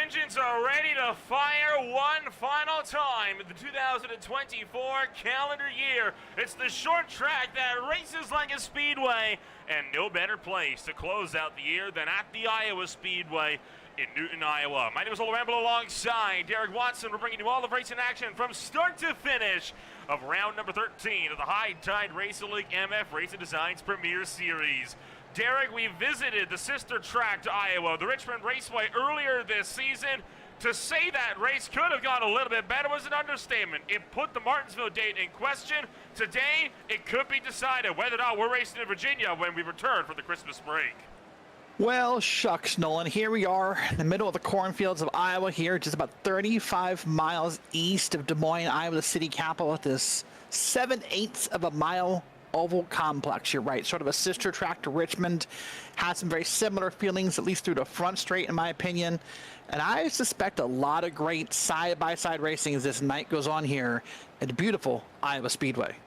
engines are ready to fire one final time in the 2024 calendar year. It's the short track that races like a speedway, and no better place to close out the year than at the Iowa Speedway in Newton, Iowa. My name is Will Ramble alongside Derek Watson. We're bringing you all of racing action from start to finish of round number 13 of the High Tide Racing League MF Racing Designs Premier Series. Derek, we visited the sister track to Iowa, the Richmond Raceway, earlier this season. To say that race could have gone a little bit better was an understatement. It put the Martinsville date in question. Today, it could be decided whether or not we're racing in Virginia when we return from the Christmas break. Well, shucks, Nolan. Here we are in the middle of the cornfields of Iowa here, just about 35 miles east of Des Moines, Iowa, the city capital, at this 7/8 of a mile oval complex. You're right, sort of a sister track to Richmond. Has some very similar feelings, at least through the front straight, in my opinion. And I suspect a lot of great side-by-side racing as this night goes on here at the beautiful Iowa Speedway.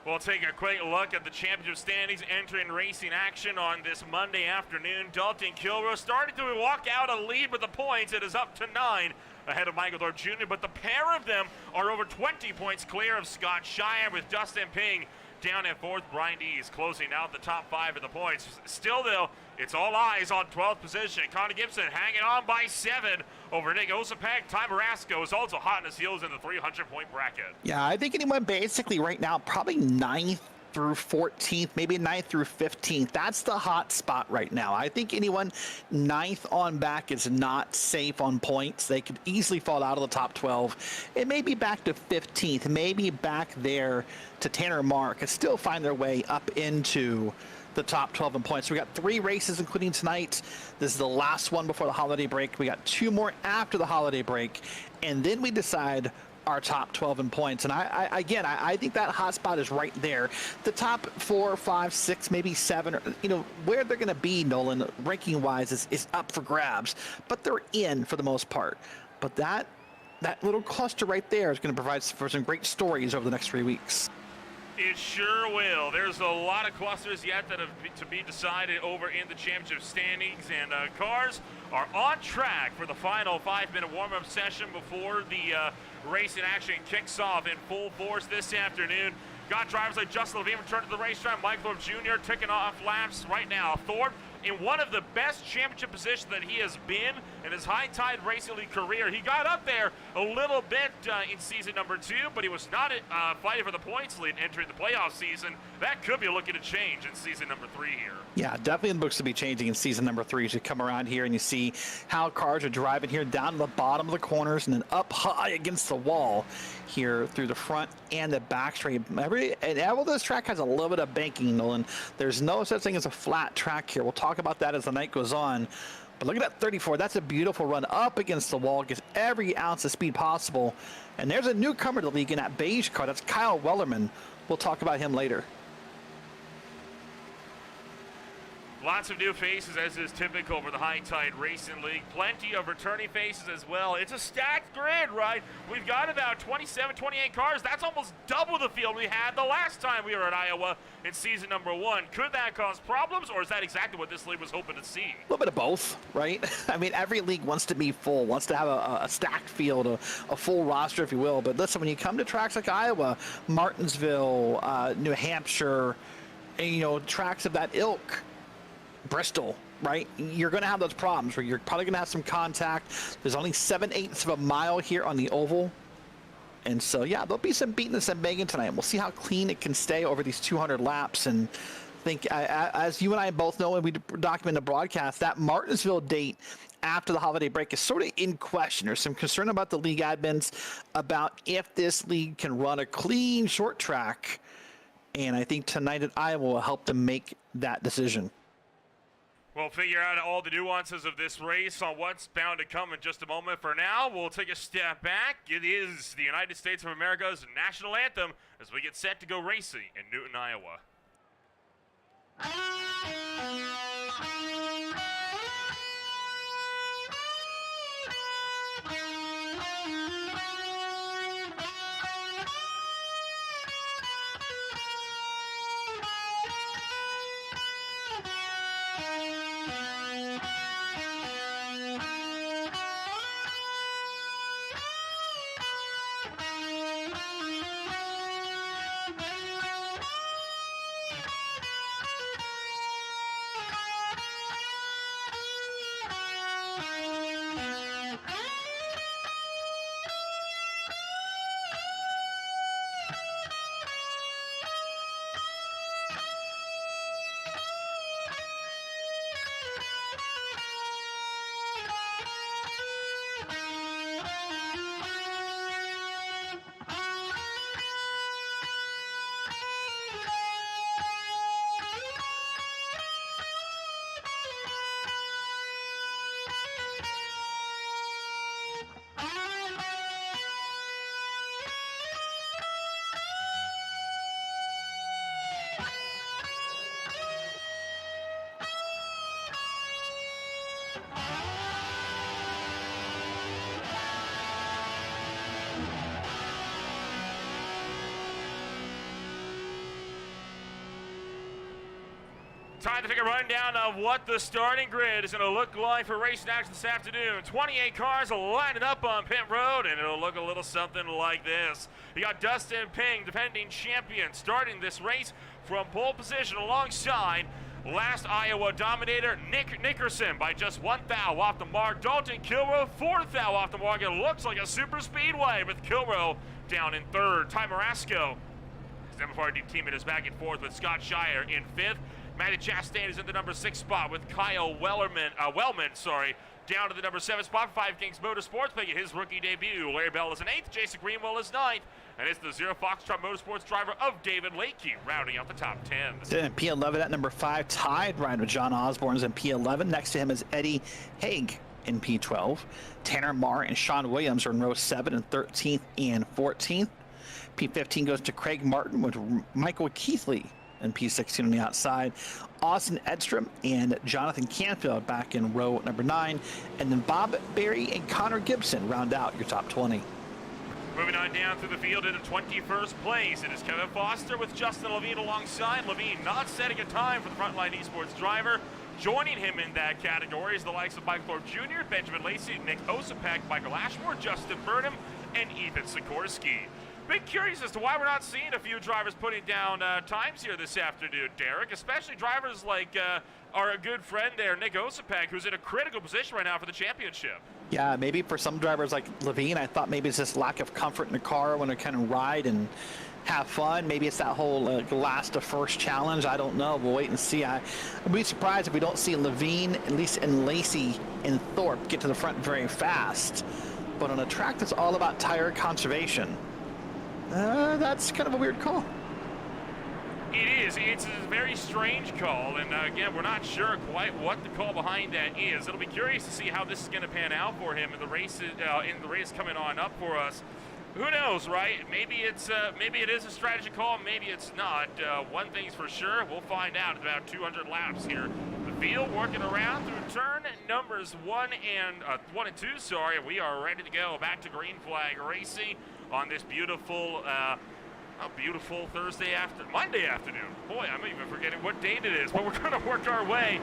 We'll take a quick look at the championship standings entering racing action on this Monday afternoon. Dalton Kilroy started to walk out a lead with the points. It is up to 9 ahead of Michael Thorpe Jr., but the pair of them are over 20 points clear of Scott Shire, with Dustin Ping down in 4th. Brian Dees closing out the top 5 of the points. Still, though, it's all eyes on 12th position. Connor Gibson hanging on by 7 over Nick Osipek. Ty Marasco is also hot in his heels in the 300-point bracket. Yeah, I think anyone basically right now, probably 9th through 14th, maybe 9th through 15th. That's the hot spot right now. I think anyone 9th on back is not safe on points. They could easily fall out of the top 12. It may be back to 15th, maybe back there to Tanner Mark, and still find their way up into the top 12 in points. So we got 3 races, including tonight. This is the last one before the holiday break. We got 2 more after the holiday break, and then we decide our top 12 in points. And I think that hot spot is right there. The top 4, 5, 6, maybe 7, or, where they're going to be, Nolan, ranking wise, is up for grabs, but they're in for the most part. But that little cluster right there is going to provide for some great stories over the next 3 weeks. It sure will. There's a lot of clusters yet that have to be decided over in the championship standings, and cars are on track for the final 5-minute warm-up session before the racing action kicks off in full force this afternoon. Got drivers like Justin Levine return to the racetrack. Mike Thorpe Jr. taking off laps right now. Thorpe in one of the best championship positions that he has been in his High Tide Racing League career. He got up there a little bit in season number 2, but he was not fighting for the points lead entering the playoff season. That could be looking to change in season number 3 here. Yeah, definitely looks to be changing in season number 3 as you come around here and you see how cars are driving here down to the bottom of the corners and then up high against the wall here through the front and the back straight. Well, this track has a little bit of banking, Nolan. There's no such thing as a flat track here. We'll talk about that as the night goes on. But look at that 34. That's a beautiful run up against the wall. Gets every ounce of speed possible. And there's a newcomer to the league in that beige car. That's Kyle Wellerman. We'll talk about him later. Lots of new faces, as is typical for the High Tide Racing League. Plenty of returning faces as well. It's a stacked grid, right? We've got about 27, 28 cars. That's almost double the field we had the last time we were at Iowa in season number 1. Could that cause problems, or is that exactly what this league was hoping to see? A little bit of both, right? I mean, every league wants to be full, wants to have a stacked field, a full roster, if you will. But listen, when you come to tracks like Iowa, Martinsville, New Hampshire, and, tracks of that ilk, Bristol, right? You're going to have those problems where you're probably going to have some contact. There's only 7/8 of a mile here on the oval. And so, yeah, there'll be some beating and some banging tonight. We'll see how clean it can stay over these 200 laps. And I think, as you and I both know, and we document the broadcast, that Martinsville date after the holiday break is sort of in question. There's some concern about the league admins about if this league can run a clean short track. And I think tonight at Iowa will help them make that decision. We'll figure out all the nuances of this race on what's bound to come in just a moment. For now, we'll take a step back. It is the United States of America's national anthem as we get set to go racing in Newton, Iowa. Time to take a rundown of what the starting grid is going to look like for racing action this afternoon. 28 cars lining up on pit road, and it'll look a little something like this. You got Dustin Ping, defending champion, starting this race from pole position alongside last Iowa dominator Nick Nickerson by just 1 thou off the mark. Dalton Kilrow, 4 thou off the mark. It looks like a super speedway with Kilrow down in 3rd. Ty Marasco, his MFRD teammate, is back and forth with Scott Shire in 5th. Matty Chastain is in the number 6 spot with Kyle Wellman, down to the number 7 spot. 5 Kings Motorsports making his rookie debut. Larry Bell is in 8th, Jason Greenwell is 9th, and it's the Zero Foxtrot Motorsports driver of David Lakey rounding out the top 10. In P11 at number 5, tied riding with John Osborne's in P11. Next to him is Eddie Haig in P12. Tanner Marr and Sean Williams are in row 7 and 13th and 14th. P15 goes to Craig Martin with Michael Keithley and P16 on the outside. Austin Edstrom and Jonathan Canfield back in row number 9. And then Bob Berry and Connor Gibson round out your top 20. Moving on down through the field into 21st place, it is Kevin Foster with Justin Levine alongside. Levine not setting a time for the Frontline Esports driver. Joining him in that category is the likes of Mike Thorpe Jr., Benjamin Lacey, Nick Osipek, Michael Ashmore, Justin Burnham, and Ethan Sikorsky. Bit curious as to why we're not seeing a few drivers putting down times here this afternoon, Derek, especially drivers like our good friend there, Nick Osipek, who's in a critical position right now for the championship. Yeah, maybe for some drivers like Levine, I thought maybe it's just lack of comfort in the car when they kind of ride and have fun. Maybe it's that whole last to first challenge. I don't know. We'll wait and see. I'd be surprised if we don't see Levine, at least in Lacey and Thorpe, get to the front very fast. But on a track that's all about tire conservation, that's kind of a weird call. It is. It's a very strange call, and again, we're not sure quite what the call behind that is. It'll be curious to see how this is going to pan out for him in the race coming on up for us. Who knows, right? Maybe it is a strategy call, maybe it's not. One thing's for sure, we'll find out in about 200 laps here. The field working around through turn numbers 1 and 2. Sorry, we are ready to go back to green flag racing on this beautiful Monday afternoon. Boy, I'm even forgetting what date it is, but we're going to work our way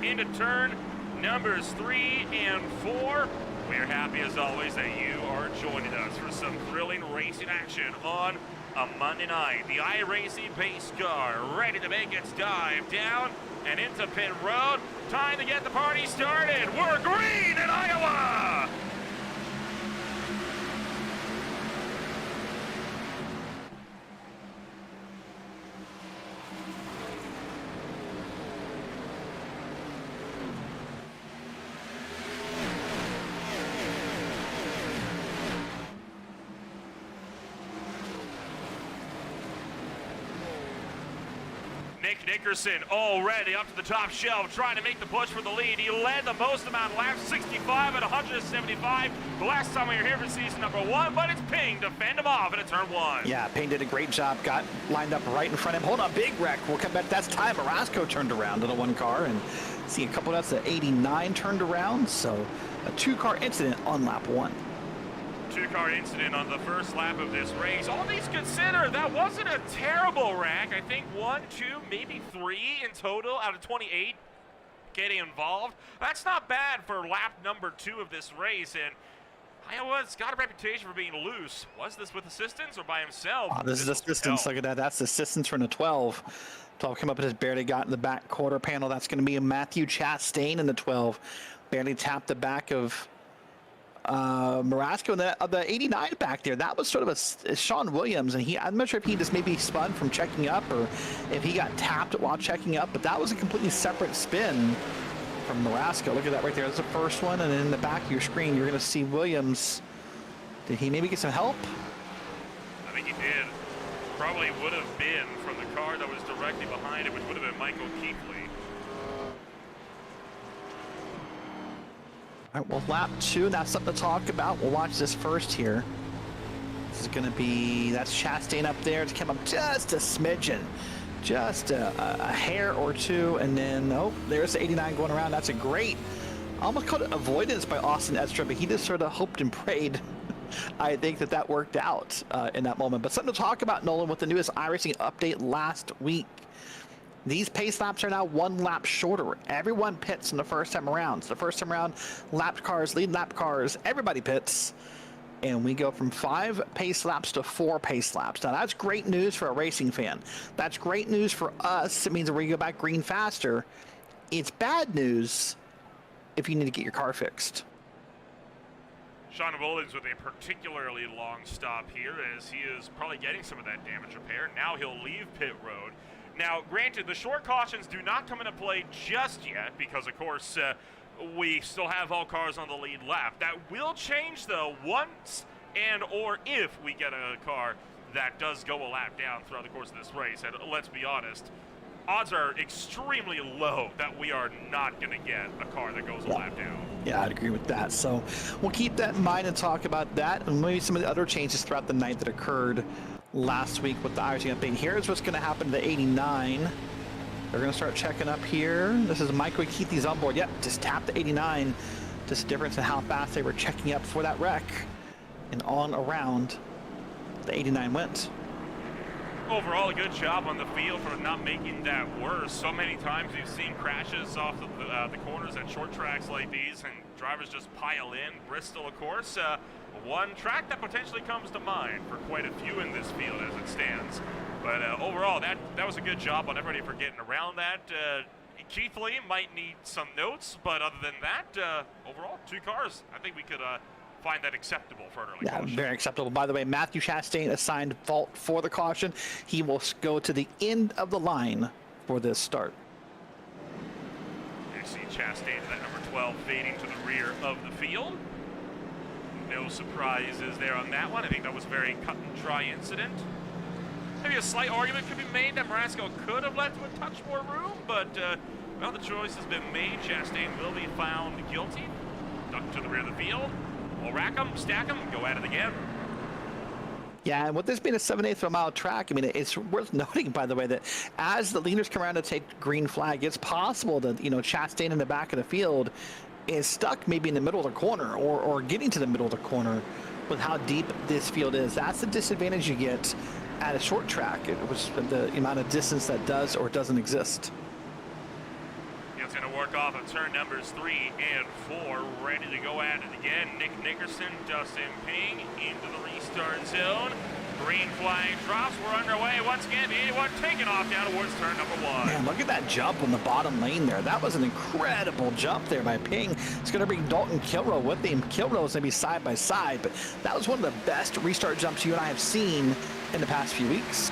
into turn numbers 3 and 4. We are happy as always that you are joining us for some thrilling racing action on a Monday night. The iRacing pace car ready to make its dive down and into pit road. Time to get the party started. We're green in Iowa! Nick Nickerson already up to the top shelf, trying to make the push for the lead. He led the most amount of laps, 65 at 175. The last time we were here for season number 1, but it's Ping to fend him off into turn 1. Yeah, Ping did a great job. Got lined up right in front of him. Hold on, big wreck. We'll come back. That's Ty Marasco turned around to the 1 car, and see a couple of that's the 89 turned around. So a 2-car incident on lap 1. 2-car incident on the first lap of this race. All things considered, that wasn't a terrible wreck. I think 1, 2, maybe 3 in total out of 28 getting involved. That's not bad for lap number 2 of this race, and Iowa's got a reputation for being loose. Was this with assistance or by himself? Oh, this is assistance. Look at that. That's assistance from the 12. 12 come up and has barely got in the back quarter panel. That's going to be a Matthew Chastain in the 12. Barely tapped the back of Marasco, and the 89 back there, that was sort of a Sean Williams, and I'm not sure if he just maybe spun from checking up or if he got tapped while checking up, but that was a completely separate spin from Marasco. Look at that right there. That's the first one, and then in the back of your screen, you're going to see Williams. Did he maybe get some help? I think he did. Probably would have been from the car that was directly behind it, which would have been Michael Keithley. All right, well, lap 2, that's something to talk about. We'll watch this first here. This is going to be, that's Chastain up there. It's come up just a smidgen, just a hair or two, and then, oh, there's the 89 going around. That's a great, almost called it avoidance by Austin Edstrom, but he just sort of hoped and prayed. I think that worked out in that moment. But something to talk about, Nolan, with the newest iRacing update last week. These pace laps are now 1 lap shorter. Everyone pits in the first time around. So the first time around, lap cars, lead lap cars, everybody pits. And we go from 5 pace laps to 4 pace laps. Now that's great news for a racing fan. That's great news for us. It means that we go back green faster. It's bad news if you need to get your car fixed. Sean Williams with a particularly long stop here, as he is probably getting some of that damage repaired. Now he'll leave pit road. Now, granted, the short cautions do not come into play just yet because, of course, we still have all cars on the lead lap. That will change, though, once and or if we get a car that does go a lap down throughout the course of this race. And let's be honest, odds are extremely low that we are not going to get a car that goes a lap down. Yeah, I'd agree with that. So we'll keep that in mind and talk about that and maybe some of the other changes throughout the night that occurred last week with the IRC update. Here's what's going to happen to the 89. They're going to start checking up here. This is Michael Keithy's on board. Yep, just tapped the 89. Just a difference in how fast they were checking up for that wreck. And on around, the 89 went. Overall, a good job on the field for not making that worse. So many times we've seen crashes off the corners at short tracks like these, and drivers just pile in. Bristol, of course, one track that potentially comes to mind for quite a few in this field as it stands. But overall, that was a good job on everybody for getting around that. Keith Lee might need some notes, but other than that, overall, 2 cars. I think we could find that acceptable for an early caution. Very acceptable. By the way, Matthew Chastain assigned fault for the caution. He will go to the end of the line for this start. You see Chastain, that number 12, fading to the rear of the field. No surprises there on that one. I think that was a very cut and dry incident. Maybe a slight argument could be made that Marasco could have led to a touch more room, but well, the choice has been made. Chastain will be found guilty. Ducked to the rear of the field. We'll rack them, stack them, go at it again. Yeah, and with this being a 7/8 of a mile track, I mean, it's worth noting, by the way, that as the leaders come around to take green flag, it's possible that, you know, Chastain in the back of the field is stuck maybe in the middle of the corner or getting to the middle of the corner with how deep this field is. That's the disadvantage you get at a short track, which the amount of distance that does or doesn't exist. It's going to work off of turn numbers 3 and 4. Ready to go at it again. Nick Nickerson, Dustin Ping into the restart zone. Green flag drops. We're underway once again. 81 taking off down towards turn number 1. Man, look at that jump on the bottom lane there. That was an incredible jump there by Ping. It's going to bring Dalton Kilrow with him. Kilrow's going to be side by side, but that was one of the best restart jumps you and I have seen in the past few weeks.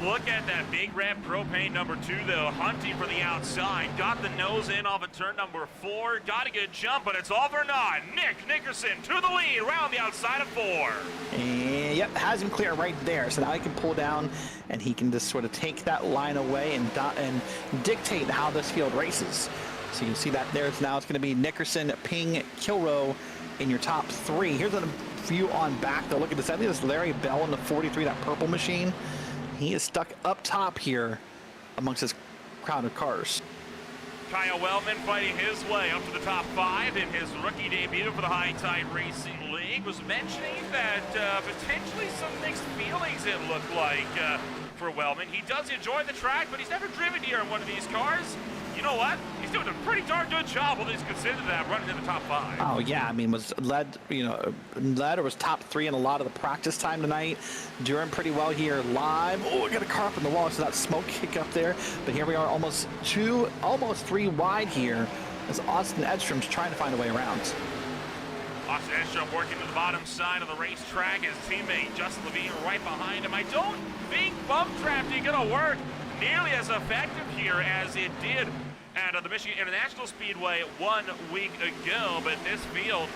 Look at that big red propane number 2, though, hunting for the outside. Got the nose in off of turn number 4. Got a good jump, but it's all for naught. Nick Nickerson to the lead, around the outside of 4. And yep, has him clear right there. So now he can pull down, and he can just sort of take that line away and dictate how this field races. So you can see that there. Now it's going to be Nickerson, Ping, Kilrow in your top 3. Here's a view on back, though. Look at this. I think it's Larry Bell in the 43, that purple machine. He is stuck up top here amongst his crowd of cars. Kyle Wellman fighting his way up to the top 5 in his rookie debut for the High Tide Racing League. Was mentioning that potentially some mixed feelings, it looked like, for Wellman. He does enjoy the track, but he's never driven here in one of these cars. You know what? He's doing a pretty darn good job, when he's considered that, running in the top 5. Oh yeah, I mean, was led or was top 3 in a lot of the practice time tonight. Doing pretty well here live. Oh, we got a car up in the wall, so that smoke kick up there. But here we are, almost 3 wide here, as Austin Edstrom's trying to find a way around. Austin Edstrom working to the bottom side of the racetrack. His teammate Justin Levine right behind him. I don't think bump drafting gonna work nearly as effective here as it did at the Michigan International Speedway 1 week ago, but this field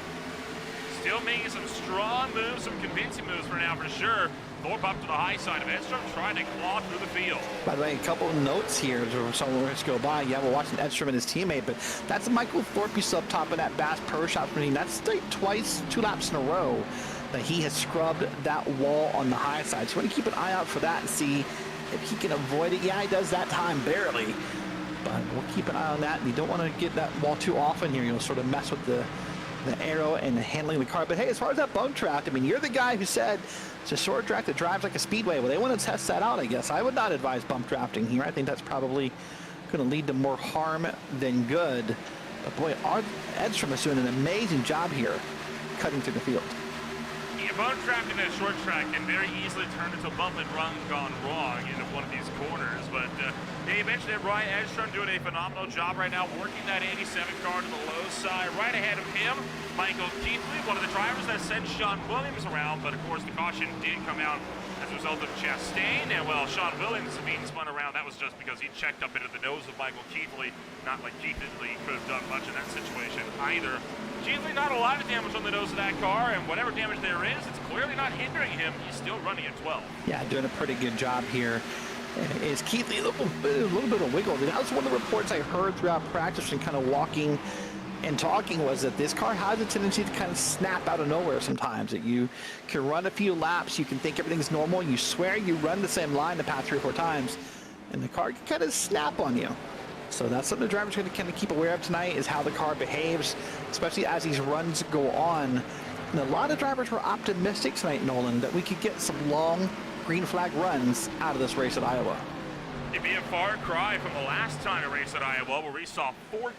still making some strong moves, some convincing moves for now for sure. Thorpe up to the high side of Edstrom, trying to claw through the field. By the way, a couple of notes here as some race go by. Yeah, we're watching Edstrom and his teammate, but that's Michael Thorpe you saw up top in that Bass Pro Shop machine. That's like twice, 2 laps in a row that he has scrubbed that wall on the high side. So we want to keep an eye out for that and see if he can avoid it. Yeah, he does that time, barely. But we'll keep an eye on that. And you don't want to get that wall too often here. You'll sort of mess with the the aero and handling the car. But hey, as far as that bump track, I mean, you're the guy who said it's a short track that drives like a speedway. Well, they want to test that out, I guess. I would not advise bump drafting here. I think that's probably going to lead to more harm than good. But boy, Edstrom is doing an amazing job here, cutting through the field. Yeah, bump drafting that short track can very easily turn into a bump and run gone wrong into one of these corners. But yeah, you mentioned it, Ryan Edstrom doing a phenomenal job right now, working that 87 car to the low side. Right ahead of him, Michael Keithley, one of the drivers that sent Sean Williams around, but of course the caution did come out as a result of Chastain. And well, Sean Williams being spun around, that was just because he checked up into the nose of Michael Keithley. Not like Keithley could have done much in that situation either. Keithley, not a lot of damage on the nose of that car, and whatever damage there is, it's clearly not hindering him. He's still running at 12. Yeah, doing a pretty good job here. Is Keithley a little bit of wiggle? That was one of the reports I heard throughout practice and kind of walking and talking, was that this car has a tendency to kind of snap out of nowhere sometimes. That you can run a few laps, you can think everything's normal, you swear you run the same line the past 3 or 4 times, and the car can kind of snap on you. So that's something the drivers are going to kind of keep aware of tonight, is how the car behaves, especially as these runs go on. And a lot of drivers were optimistic tonight, Nolan, that we could get some long green flag runs out of this race at Iowa. It'd be a far cry from the last time a race at Iowa, where we saw 14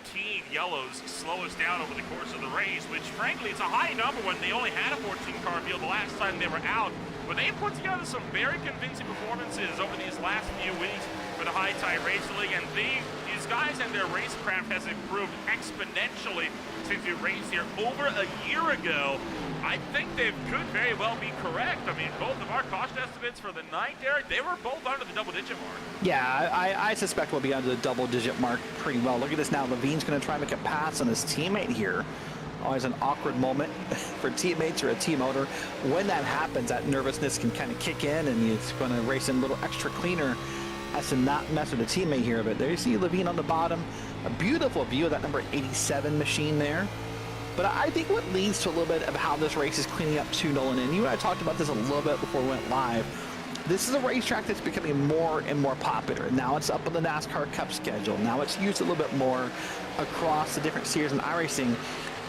yellows slow us down over the course of the race, which frankly is a high number when they only had a 14-car field the last time they were out. But they put together some very convincing performances over these last few weeks for the High Tide Racing League, and these guys and their racecraft has improved exponentially since we raced here over a year ago. I think they could very well be correct. I mean, both of our cost estimates for the night, Derek, they were both under the double-digit mark. Yeah, I suspect we'll be under the double-digit mark pretty well. Look at this now. Levine's going to try and make a pass on his teammate here. Always an awkward moment for teammates or a team owner. When that happens, that nervousness can kind of kick in, and it's going to race in a little extra cleaner as to not mess with a teammate here. But there you see Levine on the bottom. A beautiful view of that number 87 machine there. But I think what leads to a little bit of how this race is cleaning up too, Nolan, and you and I talked about this a little bit before we went live. This is a racetrack that's becoming more and more popular. Now it's up on the NASCAR Cup schedule. Now it's used a little bit more across the different series in iRacing.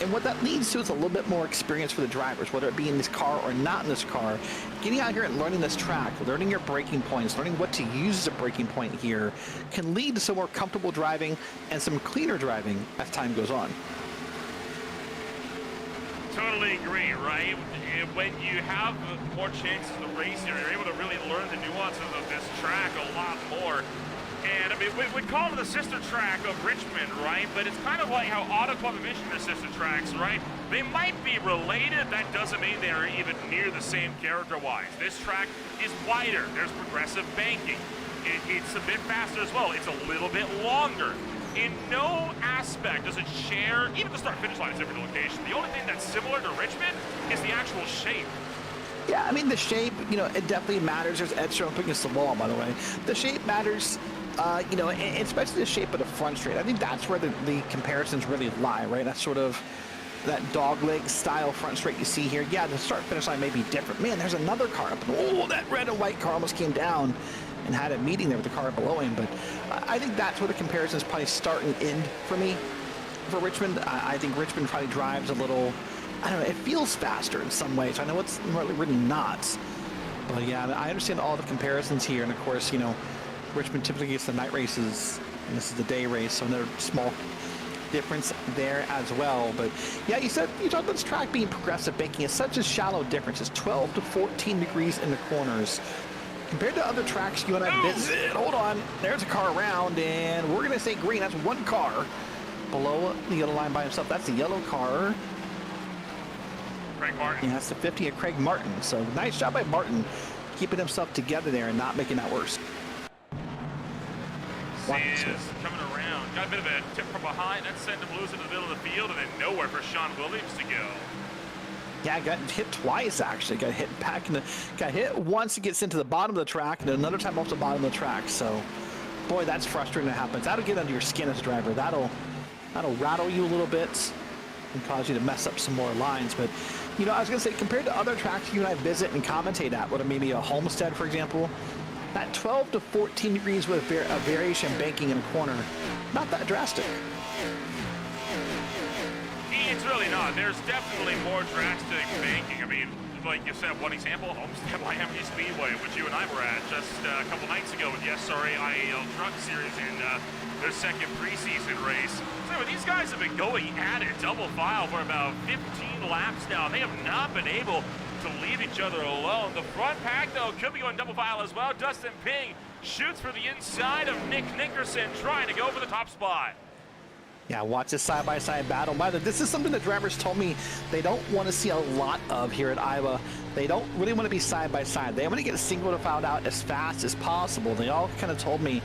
And what that leads to is a little bit more experience for the drivers, whether it be in this car or not in this car. Getting out here and learning this track, learning your braking points, learning what to use as a braking point here can lead to some more comfortable driving and some cleaner driving as time goes on. Totally agree, right? When you have more chances to race here, you're able to really learn the nuances of this track a lot more. And I mean, we call it the sister track of Richmond, right? But it's kind of like how Auto Club and Michigan are sister tracks, right? They might be related. That doesn't mean they are even near the same character-wise. This track is wider. There's progressive banking. It's a bit faster as well. It's a little bit longer. In no aspect does it share, even the start-finish line is different location. The only thing that's similar to Richmond is the actual shape. Yeah, I mean, the shape, you know, it definitely matters. There's Edstrom up against the wall, by the way. The shape matters, you know, especially the shape of the front straight. I think that's where the comparisons really lie, right? That's sort of that dogleg style front straight you see here. Yeah, the start-finish line may be different. Man, there's another car up. Oh, that red and white car almost came down and had a meeting there with the car below him. But I think that's where the comparisons probably start and end for me. For Richmond, I think Richmond probably drives a little, I don't know, it feels faster in some ways. I know it's really not. But yeah, I understand all the comparisons here. And of course, you know, Richmond typically gets the night races, and this is the day race, so another small difference there as well. But yeah, you talked about this track being progressive banking. It's such a shallow difference. It's 12 to 14 degrees in the corners. Compared to other tracks you and I visit, hold on, there's a car around, and we're going to say green. That's one car below the yellow line by himself. That's the yellow car. Craig Martin. Yeah, that's the 50 of Craig Martin. So nice job by Martin keeping himself together there and not making that worse. Is coming around. Got a bit of a tip from behind. That sent him loose into the middle of the field, and then nowhere for Sean Williams to go. Yeah, got hit twice, actually. Got hit back in the, got hit once it gets into the bottom of the track, and another time off the bottom of the track. So, boy, that's frustrating that happens. That'll get under your skin as a driver. That'll rattle you a little bit and cause you to mess up some more lines. But, you know, I was going to say, compared to other tracks you and I visit and commentate at, what maybe a Homestead, for example, that 12 to 14 degrees with a variation banking in a corner, not that drastic. It's really Absolutely not. There's definitely more drastic banking. I mean, like you said, one example, Homestead Miami Speedway, which you and I were at just a couple nights ago with the SRA IAL Truck Series in their second preseason race. So these guys have been going at it double file for about 15 laps now. They have not been able to leave each other alone. The front pack, though, could be going double file as well. Dustin Ping shoots for the inside of Nick Nickerson, trying to go for the top spot. Yeah, watch this side-by-side battle. By the way, this is something the drivers told me they don't want to see a lot of here at Iowa. They don't really want to be side-by-side. They want to get a single file out as fast as possible. They all kind of told me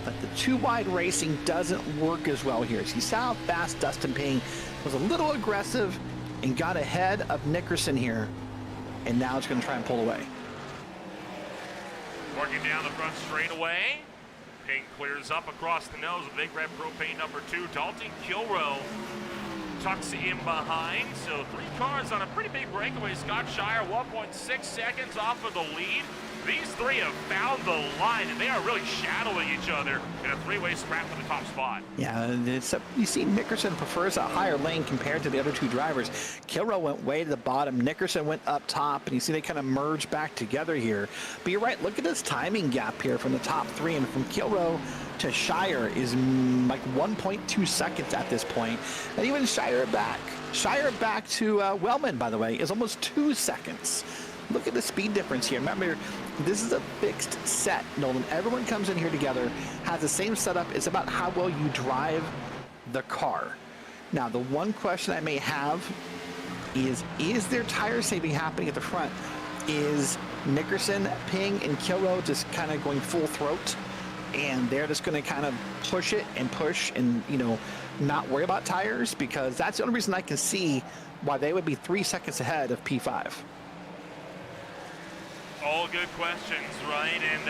that the two-wide racing doesn't work as well here. So you saw how fast Dustin Ping was a little aggressive and got ahead of Nickerson here. And now it's going to try and pull away. Working down the front straightaway. Ping clears up across the nose with Big Red Propane number 2. Dalton Kilrow tucks in behind. So 3 cars on a pretty big breakaway. Scott Shire 1.6 seconds off of the lead. These 3 have found the line, and they are really shadowing each other in a 3-way scrap for the top spot. Yeah, you see Nickerson prefers a higher lane compared to the other 2 drivers. Kilrow went way to the bottom. Nickerson went up top, and you see they kind of merge back together here. But you're right, look at this timing gap here from the top 3, and from Kilrow to Shire is like 1.2 seconds at this point. And even Shire back to Wellman, by the way, is almost 2 seconds. Look at the speed difference here. Remember, this is a fixed set, Nolan. Everyone comes in here together, has the same setup. It's about how well you drive the car. Now, the one question I may have is there tire saving happening at the front? Is Nickerson, Ping, and Kilrow just kind of going full throat? And they're just going to kind of push it and push and, you know, not worry about tires? Because that's the only reason I can see why they would be 3 seconds ahead of P5. All good questions, right? And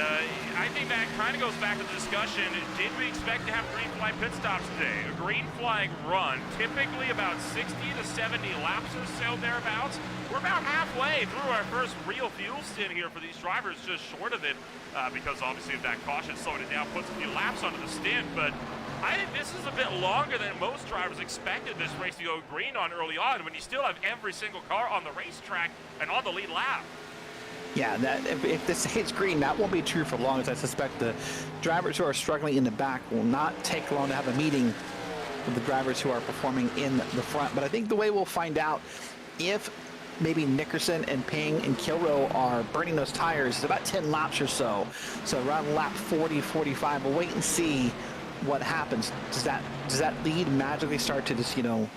I think that kind of goes back to the discussion. Did we expect to have green flag pit stops today? A green flag run, typically about 60 to 70 laps or so thereabouts. We're about halfway through our first real fuel stint here for these drivers, just short of it, because obviously if that caution slowing it down puts a few laps onto the stint. But I think this is a bit longer than most drivers expected this race to go green on early on, when you still have every single car on the racetrack and on the lead lap. Yeah, that if this hits green, that won't be true for long, as I suspect the drivers who are struggling in the back will not take long to have a meeting with the drivers who are performing in the front. But I think the way we'll find out if maybe Nickerson and Ping and Kilrow are burning those tires is about 10 laps or so. So around lap 40, 45, we'll wait and see what happens. Does that lead magically start to just, you know,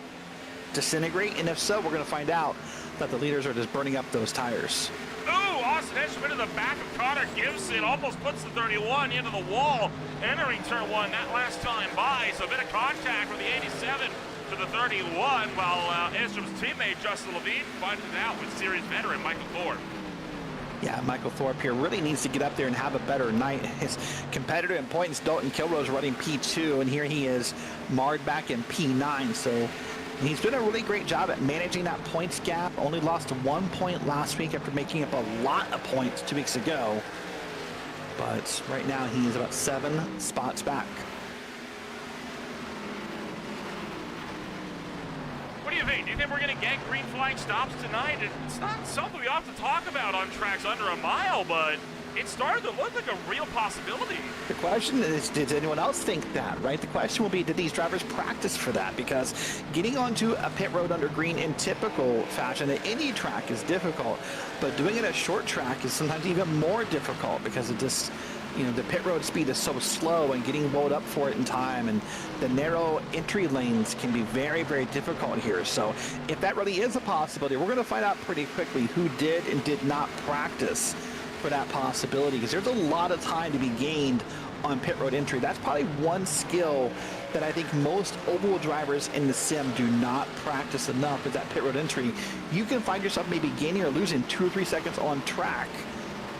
disintegrate? And if so, we're going to find out that the leaders are just burning up those tires. Ooh, Austin Edgman in the back of Connor Gibson almost puts the 31 into the wall, entering turn 1 that last time by. So a bit of contact from the 87 to the 31, while Edstrom's teammate Justin Levine fighting it out with series veteran Michael Thorpe. Yeah, Michael Thorpe here really needs to get up there and have a better night. His competitor in points, Dalton Kilrow, is running P2, and here he is marred back in P9. So he's doing a really great job at managing that points gap. Only lost 1 point last week after making up a lot of points 2 weeks ago. But right now he's about 7 spots back. What do you think? Do you think we're going to get green flag stops tonight? It's not something we often talk about on tracks under a mile, but it started to look like a real possibility. The question is, did anyone else think that, right? The question will be, did these drivers practice for that? Because getting onto a pit road under green in typical fashion at any track is difficult, but doing it at a short track is sometimes even more difficult because it just, you know, the pit road speed is so slow and getting wound up for it in time, and the narrow entry lanes can be very, very difficult here. So if that really is a possibility, we're going to find out pretty quickly who did and did not practice for that possibility, because there's a lot of time to be gained on pit road entry. That's probably one skill that I think most oval drivers in the sim do not practice enough, is that pit road entry. You can find yourself maybe gaining or losing 2 or 3 seconds on track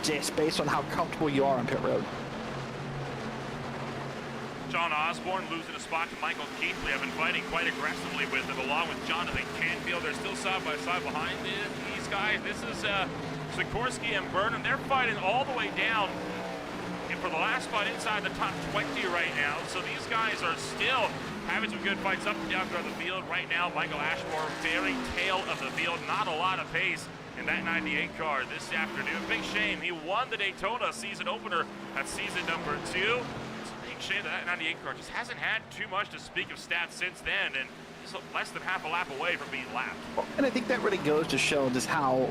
just based on how comfortable you are on pit road. John Osborne losing a spot to Michael Keithley. I've been fighting quite aggressively with him, along with Jonathan Canfield. They're still side by side behind these guys. This is Sikorsky and Burnham. They're fighting all the way down looking for the last spot inside the top 20 right now. So these guys are still having some good fights up and down throughout the field. Right now, Michael Ashmore very tail of the field. Not a lot of pace in that 98 car this afternoon. Big shame. He won the Daytona season opener at season number 2. It's a big shame that 98 car just hasn't had too much to speak of stats since then. And he's less than half a lap away from being lapped. And I think that really goes to show just how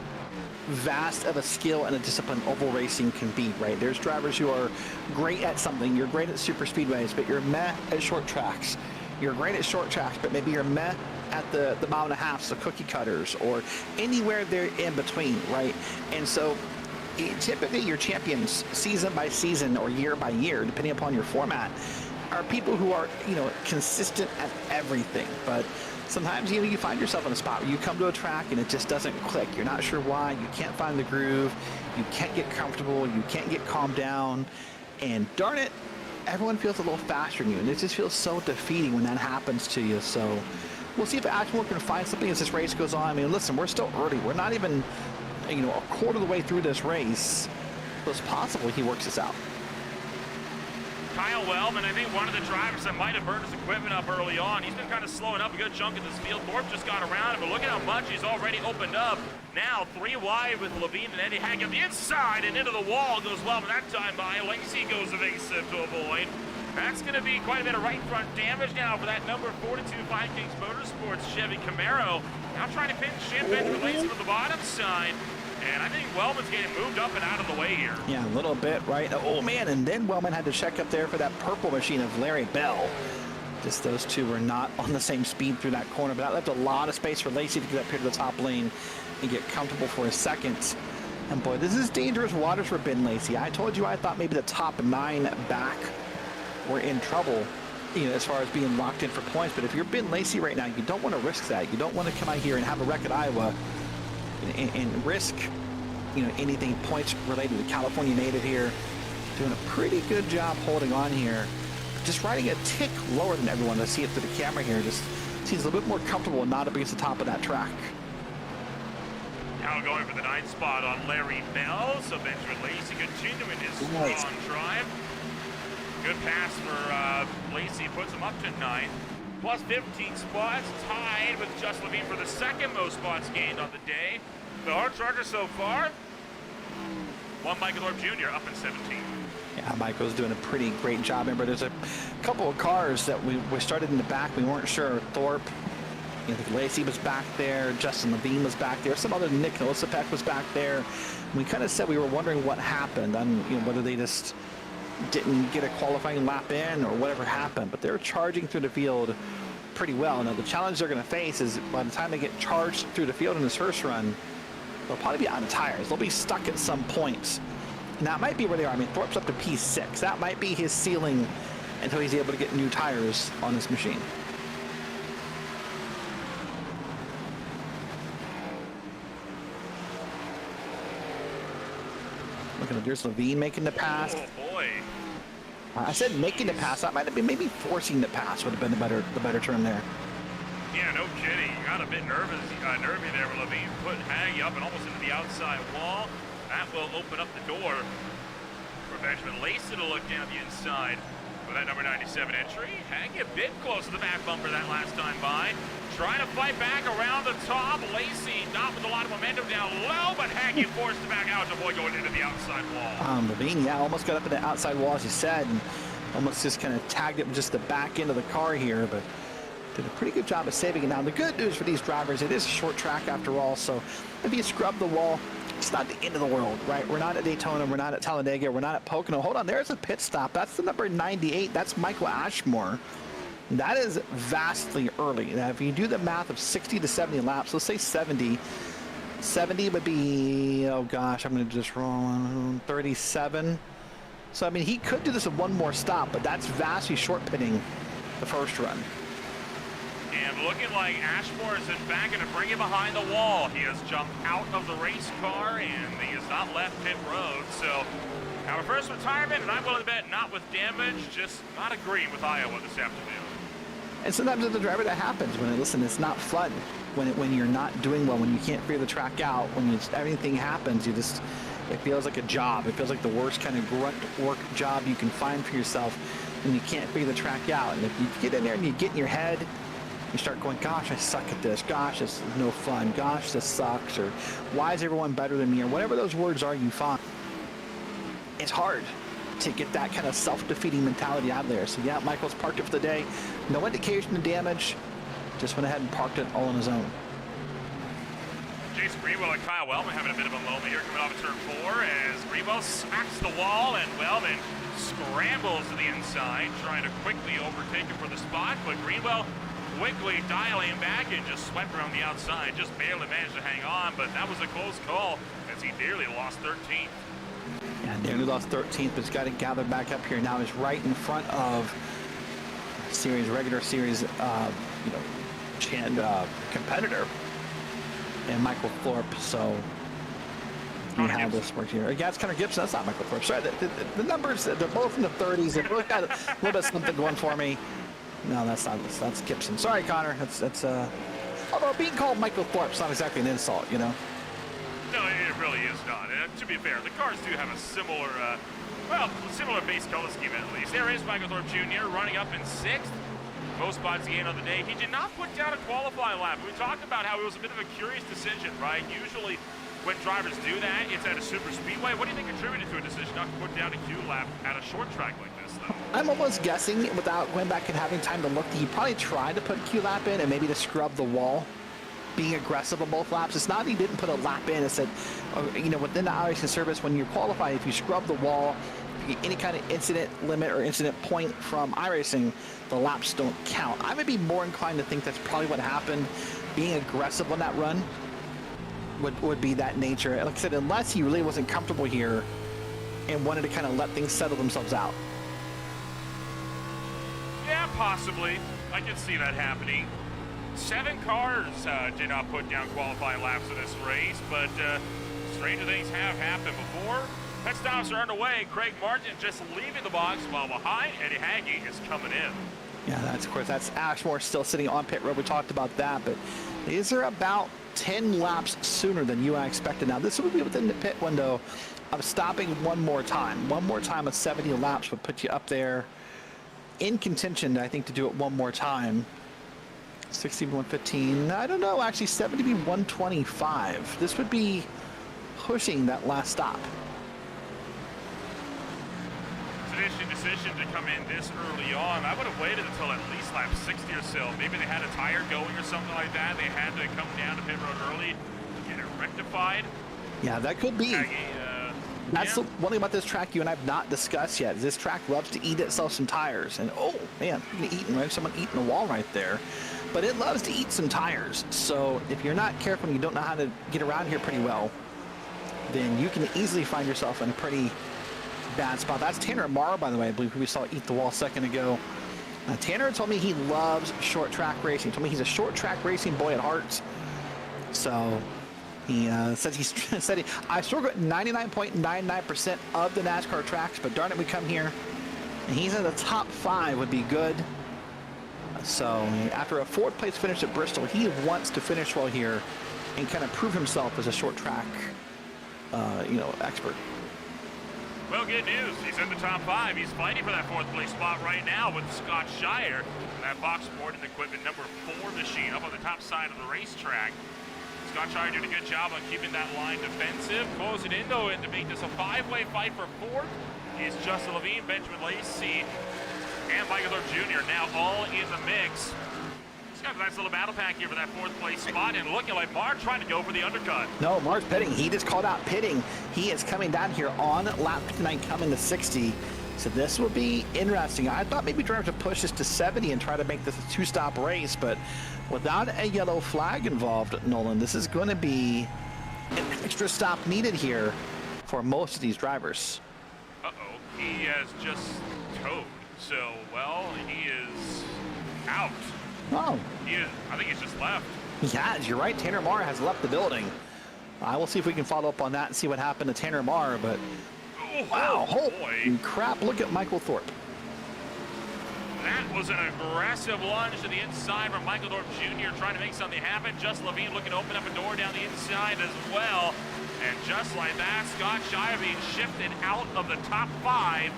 vast of a skill and a discipline oval racing can be, right? There's drivers who are great at something. You're great at super speedways, but you're meh at short tracks. You're great at short tracks, but maybe you're meh at the mile and a half, so cookie cutters, or anywhere there in between, right? And so typically your champions, season by season or year by year, depending upon your format, are people who are, consistent at everything. But sometimes, you find yourself in a spot where you come to a track and it just doesn't click. You're not sure why. You can't find the groove. You can't get comfortable. You can't get calmed down. And darn it, everyone feels a little faster than you. And it just feels so defeating when that happens to you. So we'll see if Ashmore can find something as this race goes on. I mean, listen, we're still early. We're not even, a quarter of the way through this race. So it's possible he works this out. Kyle Wellman, I think one of the drivers that might have burned his equipment up early on. He's been kind of slowing up a good chunk of this field. Thorpe just got around him, but look at how much he's already opened up. Now 3 wide with Levine and Eddie Haggett on the inside, and into the wall goes Wellman that time by. Lacey goes evasive to avoid. That's going to be quite a bit of right front damage now for that number 42 Five Kings Motorsports Chevy Camaro. Now trying to pin Benjamin Lacey to the bottom side. And I think Wellman's getting moved up and out of the way here. Yeah, a little bit, right? Oh, man, and then Wellman had to check up there for that purple machine of Larry Bell. Just those two were not on the same speed through that corner, but that left a lot of space for Lacey to get up here to the top lane and get comfortable for a second. And, boy, this is dangerous waters for Ben Lacey. I told you I thought maybe the top 9 back were in trouble, as far as being locked in for points. But if you're Ben Lacey right now, you don't want to risk that. You don't want to come out here and have a wreck at Iowa and risk, anything points related to California native here. Doing a pretty good job holding on here. Just riding a tick lower than everyone. Let's see it through the camera here. Just seems a little bit more comfortable and not up against the top of that track. Now going for the 9th spot on Larry Bell. So Benjamin Lacey continuing his strong drive. Good pass for Lacey. Puts him up to 9th. Plus 15 spots, tied with Just Levine for the 2nd most spots gained on the day. The hard charger so far, one Michael Thorpe Jr. up in 17. Yeah, Michael's doing a pretty great job. Remember, there's a couple of cars that we started in the back. We weren't sure. Thorpe, I think Lacey was back there. Justin Levine was back there. Some other Nick Nolisapek was back there. We kind of said we were wondering what happened. Whether they just didn't get a qualifying lap in or whatever happened, but they're charging through the field pretty well. Now the challenge they're going to face is by the time they get charged through the field in this first run, they'll probably be out of tires. They'll be stuck at some points. And that might be where they are. I mean, Thorpe's up to P6. That might be his ceiling until he's able to get new tires on this machine. Looking at there's Levine making the pass. Oh boy. I said making the pass. That might have been maybe forcing the pass would have been the better term there. Yeah, no kidding. Got a bit nervy there with Levine putting Haggy up and almost into the outside wall. That will open up the door for Benjamin Lacey to look down the inside for that number 97 entry. Haggy a bit close to the back bumper that last time by. Trying to fight back around the top. Lacey not with a lot of momentum down low, but Haggy forced to back out to avoid going into the outside wall. Levine, yeah, almost got up in the outside wall, as you said, and almost just kind of tagged it with just the back end of the car here, but did a pretty good job of saving it. Now, the good news for these drivers, it is a short track after all, so if you scrub the wall, it's not the end of the world, right? We're not at Daytona, we're not at Talladega, we're not at Pocono. Hold on, there's a pit stop. That's the number 98. That's Michael Ashmore. That is vastly early. Now, if you do the math of 60 to 70 laps, let's say 70. 70 would be, oh gosh, I'm going to just roll 37. So, I mean, he could do this in one more stop, but that's vastly short pitting the first run. And looking like Ashmore is in fact going to bring him behind the wall. He has jumped out of the race car and he has not left pit road. So our first retirement, and I'm willing to bet not with damage, just not agreeing with Iowa this afternoon. And sometimes as a driver that happens when, listen, it's not fun when you're not doing well, when you can't figure the track out, when everything happens, It feels like a job. It feels like the worst kind of grunt work job you can find for yourself, and you can't figure the track out. And if you get in there and you get in your head, you start going, gosh, I suck at this. Gosh, this is no fun. Gosh, this sucks. Or why is everyone better than me? Or whatever those words are you find. It's hard to get that kind of self-defeating mentality out of there. So yeah, Michael's parked it for the day. No indication of damage. Just went ahead and parked it all on his own. Jason Greenwell and Kyle Wellman having a bit of a moment here coming off of turn 4 as Greenwell smacks the wall and Wellman scrambles to the inside, trying to quickly overtake him for the spot, but Greenwell quickly dialing back and just swept around the outside, just barely managed to hang on, but that was a close call as he nearly lost 13th. Yeah, nearly lost 13th, but he's got to gather back up here. Now he's right in front of regular series, competitor. And Michael Thorpe, so you have this work here. Yeah, it's Connor Gibson. That's not Michael Thorpe. Sorry, the numbers, they're both in the 30s. They both got a little bit something going for me. No, that's not. That's Gibson. Sorry, Connor. That's although being called Michael Thorpe's not exactly an insult, you know. No, it really is not. To be fair, the cars do have a similar, similar base color scheme at least. There is Michael Thorpe Jr. running up in 6th. Most spots gain of the day. He did not put down a qualifying lap. We talked about how it was a bit of a curious decision, right? Usually when drivers do that, it's at a super speedway. What do you think contributed to a decision not to put down a Q lap at a short track like this, though? I'm almost guessing, without going back and having time to look, that he probably tried to put a Q lap in and maybe to scrub the wall, being aggressive on both laps. It's not that he didn't put a lap in. It's that, within the iRacing service, when you're qualified, if you scrub the wall, any kind of incident limit or incident point from iRacing, the laps don't count. I would be more inclined to think that's probably what happened. Being aggressive on that run would be that nature. Like I said, unless he really wasn't comfortable here and wanted to kind of let things settle themselves out. Yeah, possibly. I could see that happening. 7 cars did not put down qualifying laps in this race, but stranger things have happened before. Pit stops are underway. Craig Martin just leaving the box, while behind Eddie Hagee is coming in. Yeah, that's Ashmore still sitting on pit road. We talked about that, but these are about 10 laps sooner than you and I expected. Now, this would be within the pit window of stopping one more time. One more time of 70 laps would put you up there in contention, I think, to do it one more time. 60 to 115. I don't know, actually, 70 to be 125. This would be pushing that last stop. Decision to come in this early on. I would have waited until at least lap 60 or so. Maybe they had a tire going or something like that. They had to come down to pit road early to get it rectified. Yeah, that could be. That's the one thing about this track you and I have not discussed yet. Is this track loves to eat itself some tires. And oh man, someone eating a wall right there. But it loves to eat some tires. So if you're not careful and you don't know how to get around here pretty well, then you can easily find yourself in a pretty bad spot. That's Tanner Amaro, by the way. I believe we saw eat the wall a second ago. Tanner told me he loves short track racing. He told me he's a short track racing boy at heart. So he said I struggle at 99.99% of the NASCAR tracks, but darn it, we come here and he's in the top 5 would be good. So after a 4th place finish at Bristol, he wants to finish well here and kind of prove himself as a short track expert. Well, good news. He's in the top 5. He's fighting for that 4th place spot right now with Scott Shire. That Fox Sporting Equipment number 4 machine up on the top side of the racetrack. Scott Shire doing a good job on keeping that line defensive. Closing in, though, and to make this a 5-way fight for 4th is Justin Levine, Benjamin Lacey, and Michael Thorpe Jr. now all in the mix. He's got a nice little battle pack here for that 4th place spot, and looking like Mark trying to go for the undercut. No, Mark's pitting. He just called out pitting. He is coming down here on lap 59, coming to 60. So this will be interesting. I thought maybe drivers would push this to 70 and try to make this a 2-stop race, but without a yellow flag involved, Nolan, this is going to be an extra stop needed here for most of these drivers. Uh-oh. He has just towed. So, well, he is out. Oh. I think he's just left. Yeah, you're right. Tanner Marr has left the building. I will see if we can follow up on that and see what happened to Tanner Marr, but wow, holy crap, look at Michael Thorpe. That was an aggressive lunge to the inside from Michael Dorf Jr. trying to make something happen. Just Levine looking to open up a door down the inside as well. And just like that, Scott Shire being shifted out of the top 5.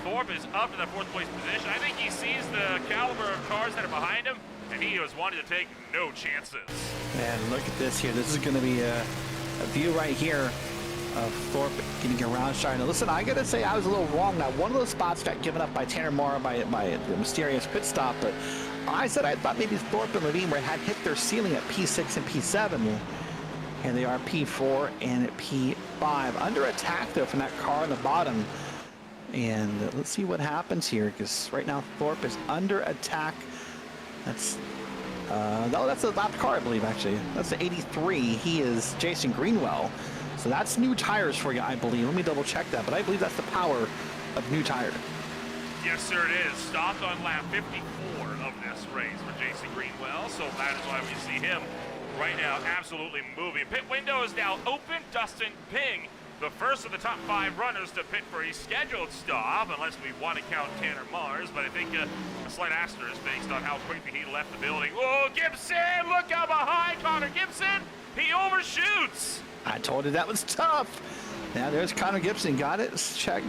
Thorpe is up to that 4th place position. I think he sees the caliber of cars that are behind him, and he was wanting to take no chances. And look at this here. This is going to be a view right here of Thorpe getting around Shire. Now, listen, I got to say I was a little wrong. Now, one of those spots got given up by Tanner Moore by the mysterious pit stop, but I thought maybe Thorpe and Levine had hit their ceiling at P6 and P7. And they are P4 and P5. Under attack, though, from that car on the bottom. And let's see what happens here, because right now Thorpe is under attack. That's no, that's a lap car, I believe, actually. That's the 83. He is Jason Greenwell. So that's new tires for you, I believe. Let me double check that, but I believe that's the power of new tire. Yes, sir, it is. Stopped on lap 54 of this race for Jason Greenwell, so that is why we see him right now absolutely moving. Pit window is now open. Dustin Ping, the first of the top 5 runners to pit for a scheduled stop, unless we want to count Tanner Mars, but I think a slight asterisk based on how quickly he left the building. Oh, Gibson, look out behind Connor Gibson. He overshoots. I told you that was tough. Now there's Connor Gibson. Got it.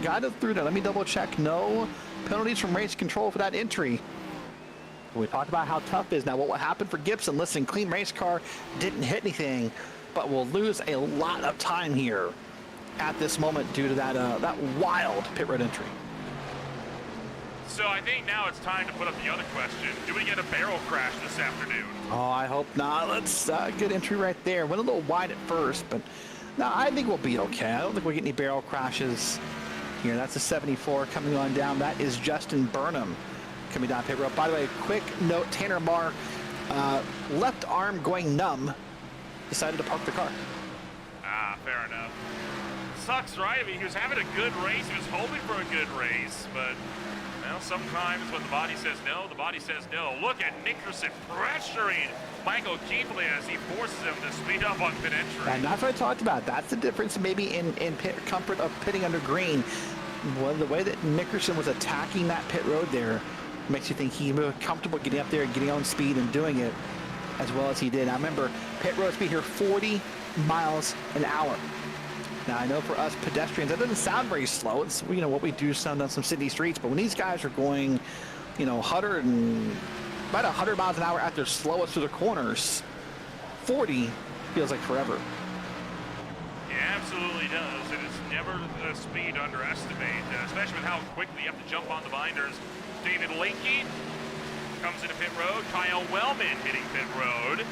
Got it through there. Let me double check. No penalties from race control for that entry. We talked about how tough it is. Now what will happen for Gibson? Listen, clean race car, didn't hit anything, but will lose a lot of time here at this moment due to that wild pit road entry. So I think now it's time to put up the other question. Do we get a barrel crash this afternoon? Oh, I hope not. Let's good entry right there. Went a little wide at first, but no, I think we'll be okay. I don't think we'll get any barrel crashes here. That's a 74 coming on down. That is Justin Burnham coming down pit road. By the way, quick note, Tanner Marr, left arm going numb, decided to park the car. Ah, fair enough. Sucks, right? I mean, he was having a good race. He was hoping for a good race, but well, sometimes when the body says no, the body says no. Look at Nickerson pressuring Michael Keithley as he forces him to speed up on pit entry. And that's what I talked about. That's the difference maybe in pit comfort of pitting under green. Well, the way that Nickerson was attacking that pit road there makes you think he was comfortable getting up there, getting on speed and doing it as well as he did. Now remember, pit road speed here 40 miles an hour. Now I know for us pedestrians that doesn't sound very slow. It's what we do sound on some city streets, but when these guys are going, 100 and about 100 miles an hour at their slowest through the corners, 40 feels like forever. Yeah, absolutely does. It is never a speed to underestimate, especially with how quickly you have to jump on the binders. David Lakey comes into pit road. Kyle Wellman hitting pit road.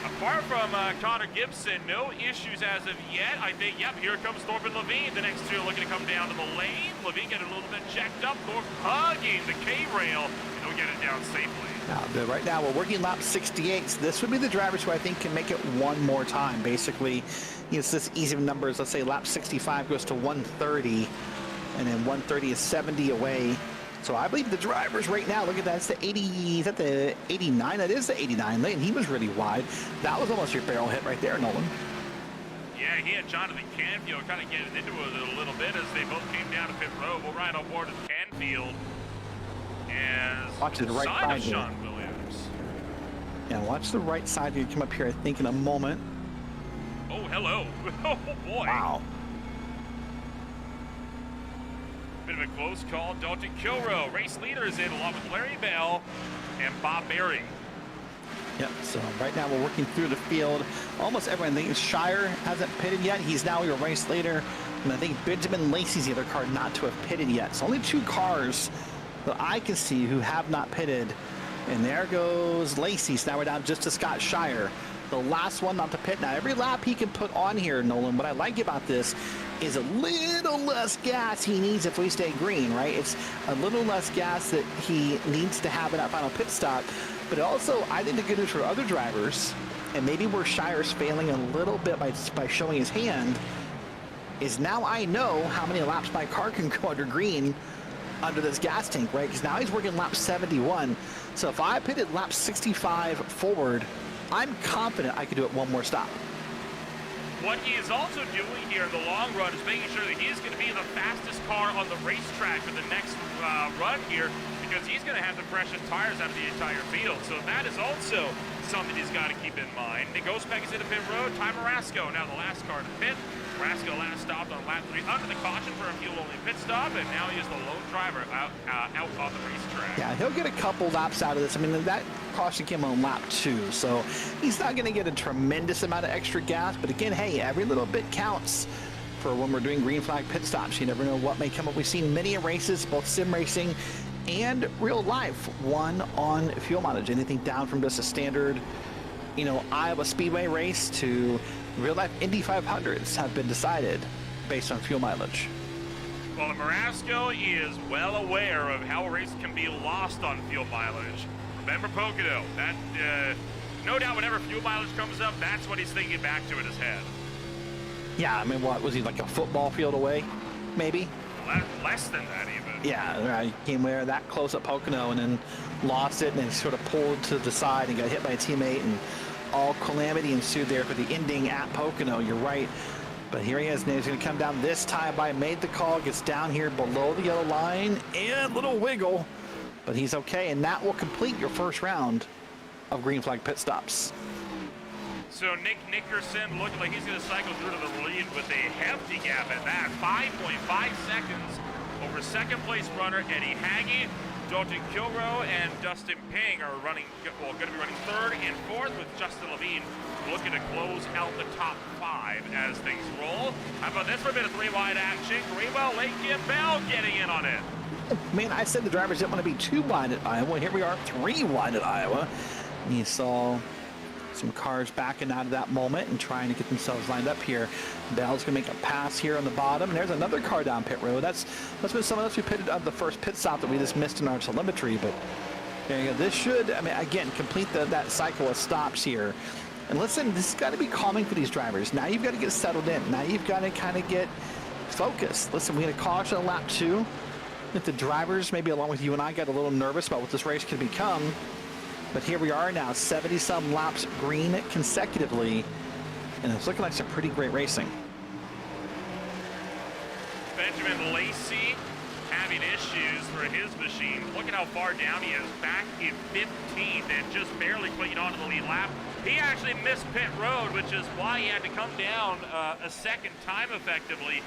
Apart from Connor Gibson, no issues as of yet. I think, yep, here comes Thorpe and Levine. The next two looking to come down to the lane. Levine getting a little bit checked up. Thorpe hugging the K-rail, and he'll get it down safely. Now, right now, we're working lap 68. So this would be the drivers who I think can make it one more time. Basically, it's this easy numbers. Let's say lap 65 goes to 130, and then 130 is 70 away. So I believe the drivers right now, look at that, it's the 80, is that the 89? That is the 89 lane. He was really wide. That was almost your barrel hit right there, Nolan. Yeah, he and Jonathan Canfield kind of getting into it a little bit as they both came down to pit road. We'll ride on board with Canfield as watch the right side of Sean Williams. Yeah, watch the right side here. Come up here, I think, in a moment. Oh, hello. Oh, boy. Wow. Bit of a close call. Dalton Kilroe, race leader, is in along with Larry Bell and Bob Berry. Yep, so right now we're working through the field. Almost everyone. I think Shire hasn't pitted yet. He's now your race leader. And I think Benjamin Lacey's the other car not to have pitted yet. So only 2 cars that I can see who have not pitted. And there goes Lacey. So now we're down just to Scott Shire. The last one not to pit. Now every lap he can put on here, Nolan. What I like about this is a little less gas he needs if we stay green, right? It's a little less gas that he needs to have in that final pit stop. But also, I think the good news for other drivers, and maybe where Shire's failing a little bit by showing his hand, is now I know how many laps my car can go under green under this gas tank, right? Because now he's working lap 71. So if I pitted lap 65 forward, I'm confident I could do it one more stop. What he is also doing here in the long run is making sure that he is going to be the fastest car on the racetrack for the next run here. because he's going to have the freshest tires out of the entire field. So that is also something he's got to keep in mind. Nick Osipek is in the pit road. Ty Marasco now the last car to pit. Marasco last stopped on lap 3 under the caution for a fuel-only pit stop, and now he is the lone driver out on the racetrack. Yeah, he'll get a couple laps out of this. I mean, that caution came on lap 2, so he's not going to get a tremendous amount of extra gas. But again, hey, every little bit counts for when we're doing green flag pit stops. You never know what may come up. We've seen many races, both sim racing and real life, won on fuel mileage. Anything down from just a standard, you know, Iowa Speedway race to real life Indy 500s have been decided based on fuel mileage. Well, Marasco is well aware of how a race can be lost on fuel mileage. Remember Pocono, that no doubt whenever fuel mileage comes up, that's what he's thinking back to in his head. Yeah, I mean, what was he, like a football field away, maybe? Less than that even. Yeah, he came there that close at Pocono and then lost it and then sort of pulled to the side and got hit by a teammate, and all calamity ensued there for the ending at Pocono. You're right. But here he is. Now he's going to come down this time by, made the call, gets down here below the yellow line, and a little wiggle. But he's okay, and that will complete your first round of green flag pit stops. So Nick Nickerson looking like he's going to cycle through to the lead with a hefty gap at that. 5.5 seconds over second place runner Eddie Hagee. Dalton Kilroe and Dustin Ping are running, well, going to be running third and fourth, with Justin Levine looking to close out the top 5 as things roll. How about this for a bit of 3-wide action? Greenwell, Lakin, Bell getting in on it. Man, I said the drivers didn't want to be 2 wide at Iowa. Here we are, 3 wide at Iowa. And you saw some cars backing out of that moment and trying to get themselves lined up here. Bell's gonna make a pass here on the bottom, and there's another car down pit road. That's been someone else who pitted on the first pit stop that we just missed in our telemetry. But there you go. This should, I mean, again, complete that cycle of stops here. And listen, this has got to be calming for these drivers. Now you've got to get settled in. Now you've got to kind of get focused. Listen, we had a caution on lap 2. I think the drivers, maybe along with you and I, got a little nervous about what this race could become. But here we are now, 70-some laps green consecutively, and it's looking like some pretty great racing. Benjamin Lacey having issues for his machine. Look at how far down he is, back in 15th and just barely clinging onto the lead lap. He actually missed pit road, which is why he had to come down a second time effectively,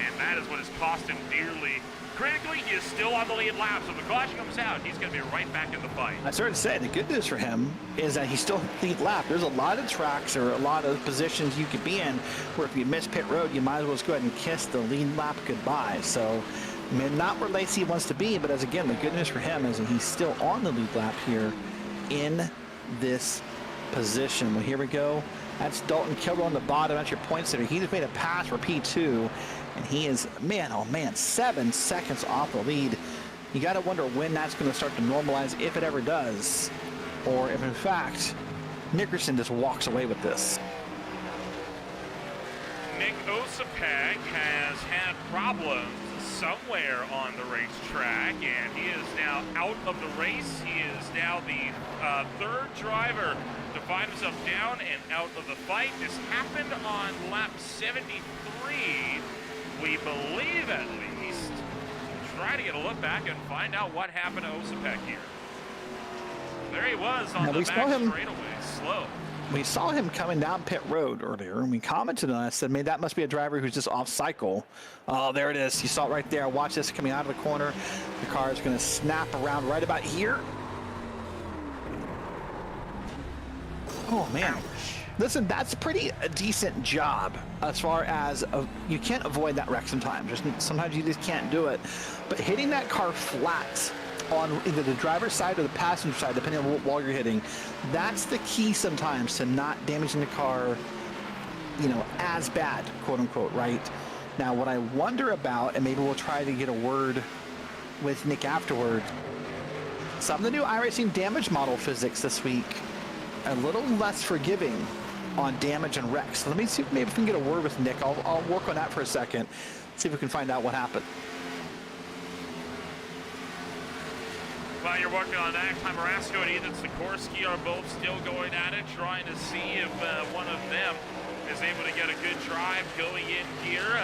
and that is what has cost him dearly. Critically, he is still on the lead lap, so if the caution comes out, he's going to be right back in the fight. I started to say, the good news for him is that he's still lead lap. There's a lot of tracks or a lot of positions you could be in where if you miss pit road, you might as well just go ahead and kiss the lead lap goodbye. So, I mean, not where Lacey wants to be, but as again, the good news for him is that he's still on the lead lap here in this position. Well, here we go. That's Dalton Kilroe on the bottom. That's your point center. He just made a pass for P2. And he is, man, oh man, 7 seconds off the lead. You got to wonder when that's going to start to normalize, if it ever does, or if in fact Nickerson just walks away with this. Nick Osipek has had problems somewhere on the racetrack, and he is now out of the race. He is now the third driver to find himself down and out of the fight. This happened on lap 73. We believe, at least. Try to get a look back and find out what happened to Osipek here. There he was on the back straightaway, slow. We saw him coming down pit road earlier, and we commented on it. I said, maybe that must be a driver who's just off cycle. Oh, there it is. You saw it right there. Watch this coming out of the corner. The car is going to snap around right about here. Oh, man. Listen, that's a decent job as far as you can't avoid that wreck sometimes. Sometimes you just can't do it. But hitting that car flat on either the driver's side or the passenger side, depending on what wall you're hitting, that's the key sometimes to not damaging the car, you know, as bad, quote unquote, right? Now, what I wonder about, and maybe we'll try to get a word with Nick afterward, some of the new iRacing damage model physics this week, a little less forgiving on damage and wrecks. So let me see if maybe we can get a word with Nick. I'll work on that for a second, see if we can find out what happened. While you're working on that, Ty Marasco and Ethan Sikorsky are both still going at it, trying to see if one of them is able to get a good drive going in here.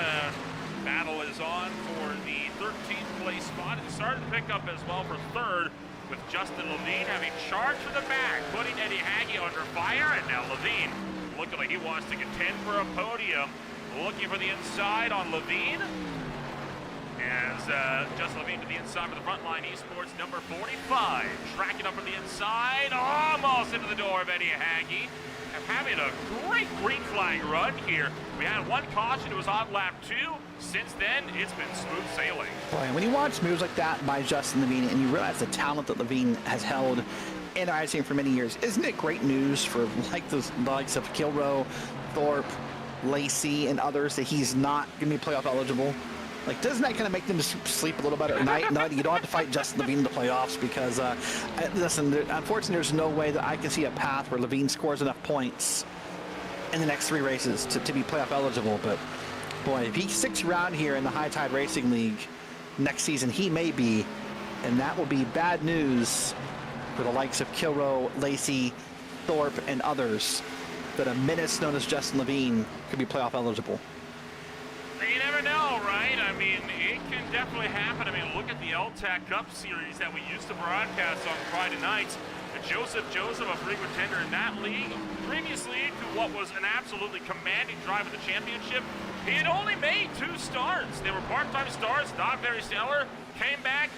Battle is on for the 13th place place spot. It started to pick up as well for third, with Justin Levine having charged for the back, putting Eddie Hagge under fire, and now Levine looking like he wants to contend for a podium. Looking for the inside on Levine. As Justin Levine to the inside for the front line, Esports number 45. Tracking up from the inside, almost into the door of Eddie Hagge. And having a great green flag run here. We had one caution, it was on lap 2. Since then, it's been smooth sailing. Boy, when you watch moves like that by Justin Levine and you realize the talent that Levine has held in racing for many years, isn't it great news for like the likes of Kilroe, Thorpe, Lacey, and others that he's not going to be playoff eligible? Like, doesn't that kind of make them just sleep a little better at night? No, you don't have to fight Justin Levine in the playoffs because, listen, unfortunately, there's no way that I can see a path where Levine scores enough points in the next 3 races to be playoff eligible. But, boy, if he sticks around here in the High Tide Racing League next season, he may be, and that will be bad news for the likes of Kilroe, Lacey, Thorpe, and others, that a menace known as Justin Levine could be playoff eligible. You never know, right? I mean, it can definitely happen. I mean, look at the LTAC Cup Series that we used to broadcast on Friday nights. Joseph, a frequent tender in that league, previously to what was an absolutely commanding drive of the championship. He had only made 2 starts. They were part-time starts, not very stellar. Came back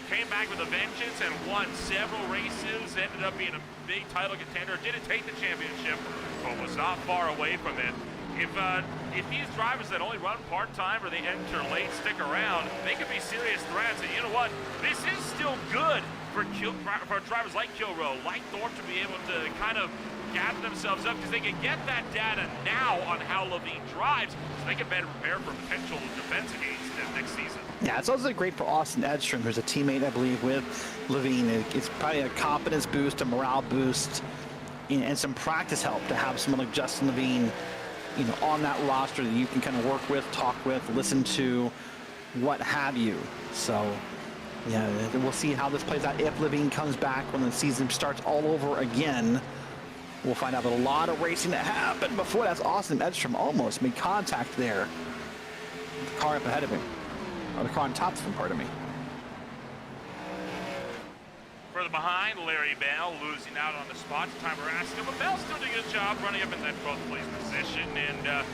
with a vengeance and won several races. Ended up being a big title contender. Didn't take the championship, but was not far away from it. If these drivers that only run part-time or they enter late stick around, they could be serious threats. And you know what? This is still good for drivers like Kilroe, like Thorpe, to be able to kind of gather themselves up because they can get that data now on how Levine drives so they can better prepare for potential defense against them next season. Yeah, it's also great for Austin Edstrom, who's a teammate, I believe, with Levine. It's probably a confidence boost, a morale boost, and some practice help to have someone like Justin Levine, you know, on that roster that you can kind of work with, talk with, listen to, what have you. So, yeah, we'll see how this plays out. If Levine comes back when the season starts all over again, we'll find out. But a lot of racing that happened before. That's Austin Edstrom almost made contact there. The car up ahead of him, or the car on top of him, pardon me. Further behind, Larry Bell losing out on the spot to Time Raska, but Bell's still doing a good job running up in that 12th place position. And,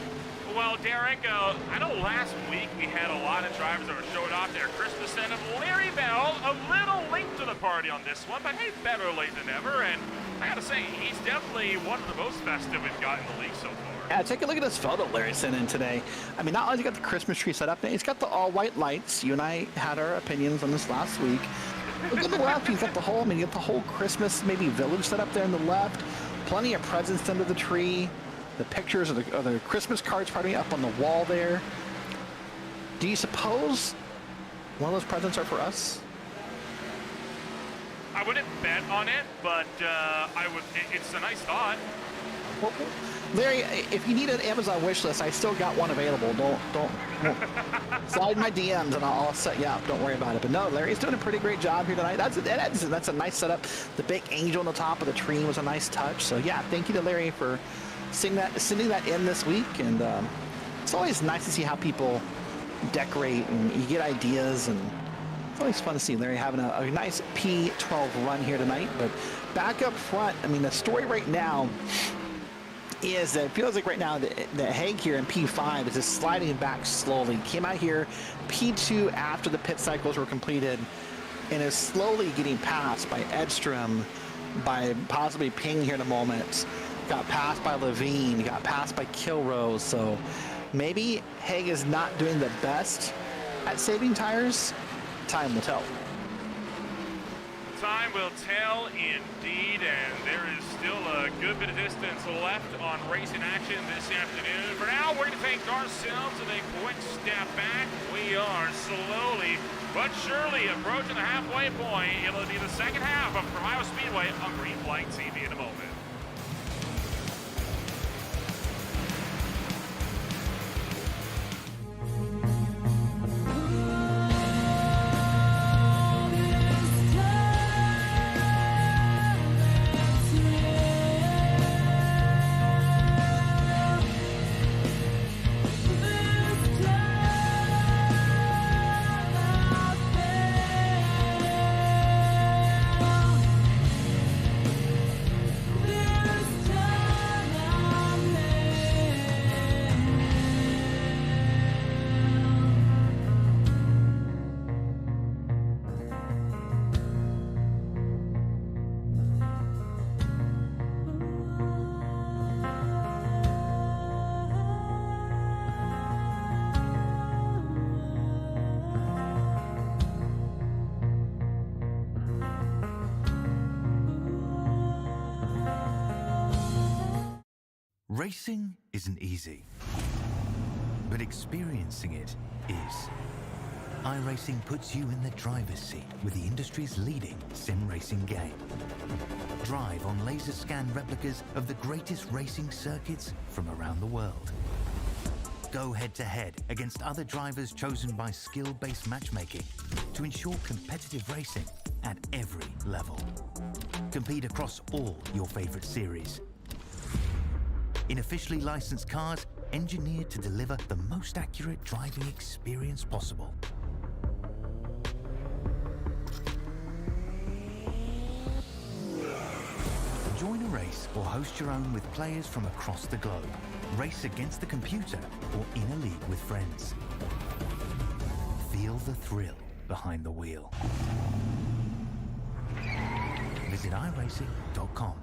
well, Derek, I know last week we had a lot of drivers that were showing off their Christmas setup. Larry Bell, a little late to the party on this one, but hey, better late than never. And I gotta say, he's definitely one of the most festive we've got in the league so far. Yeah, take a look at this photo Larry sent in today. I mean, not only has he got the Christmas tree set up, he's got the all-white lights. You and I had our opinions on this last week. Look at the left, he's got the whole, I mean, you got the whole Christmas maybe village set up there on the left. Plenty of presents under the tree. The pictures of the Christmas cards, pardon me, up on the wall there. Do you suppose one of those presents are for us? I wouldn't bet on it, but I would. It's a nice thought. Well, Larry, if you need an Amazon wish list, I still got one available. Don't slide my DMs and I'll set you up. Don't worry about it. But no, Larry's doing a pretty great job here tonight. That's a nice setup. The big angel on the top of the tree was a nice touch. So yeah, thank you to Larry for sending that in this week. And it's always nice to see how people decorate and you get ideas, and it's always fun to see Larry having a nice P12 run here tonight. But back up front, I mean, the story right now is that it feels like right now that Haig here in P5 is just sliding back slowly. Came out here P2 after the pit cycles were completed and is slowly getting passed by Edstrom, by possibly Ping here in a moment. Got passed by Levine, got passed by Kilroe. So maybe Haig is not doing the best at saving tires. Time will tell. Time will tell indeed, and there is still a good bit of distance left on racing action this afternoon. For now, we're going to take ourselves a quick step back. We are slowly but surely approaching the halfway point. It'll be the second half of From Iowa Speedway on Green Flag TV in a moment. Racing isn't easy, but experiencing it is. iRacing puts you in the driver's seat with the industry's leading sim racing game. Drive on laser scan replicas of the greatest racing circuits from around the world. Go head-to-head against other drivers chosen by skill-based matchmaking to ensure competitive racing at every level. Compete across all your favorite series. In officially licensed cars, engineered to deliver the most accurate driving experience possible. Join a race or host your own with players from across the globe. Race against the computer or in a league with friends. Feel the thrill behind the wheel. Visit iRacing.com.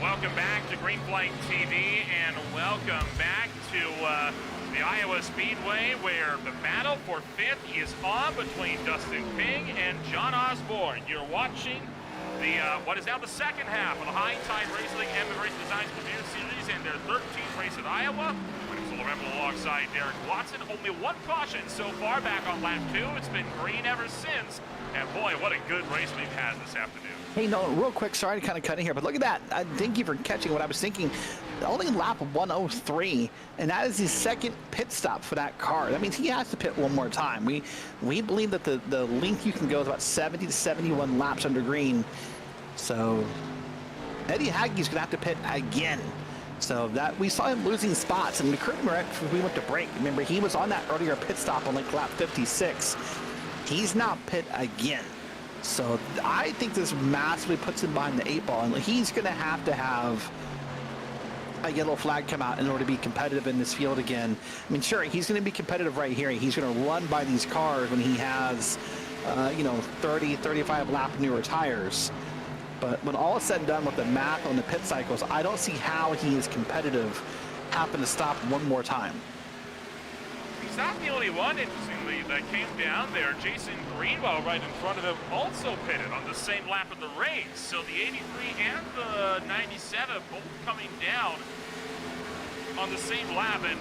Welcome back to Green Flight TV, and welcome back to the Iowa Speedway, where the battle for fifth is on between Dustin Ping and John Osborne. You're watching the what is now the second half of the High Tide Racing League MFRD Race Designs Review Series and their 13th race at Iowa. Rutherford alongside Derek Watson. Only one caution so far back on lap 2. It's been green ever since. And boy, what a good race we've had this afternoon. Hey, no, real quick, sorry to kind of cut in here, but look at that. Thank you for catching what I was thinking. Only lap 103, and that is his second pit stop for that car. That means he has to pit one more time. We believe that the length you can go is about 70 to 71 laps under green. So Eddie Haggie's going to have to pit again. So that we saw him losing spots, and occurred right before we went to break. Remember, he was on that earlier pit stop on like lap 56. He's now pit again. So I think this massively puts him behind the 8 ball, and he's going to have a yellow flag come out in order to be competitive in this field again. I mean, sure, he's going to be competitive right here. He's going to run by these cars when he has, 30, 35 lap newer tires. But when all is said and done with the math on the pit cycles, I don't see how he is competitive, happen to stop one more time. He's not the only one, interestingly, that came down there. Jason Greenwell right in front of him also pitted on the same lap of the race. So the 83 and the 97 both coming down on the same lap. And,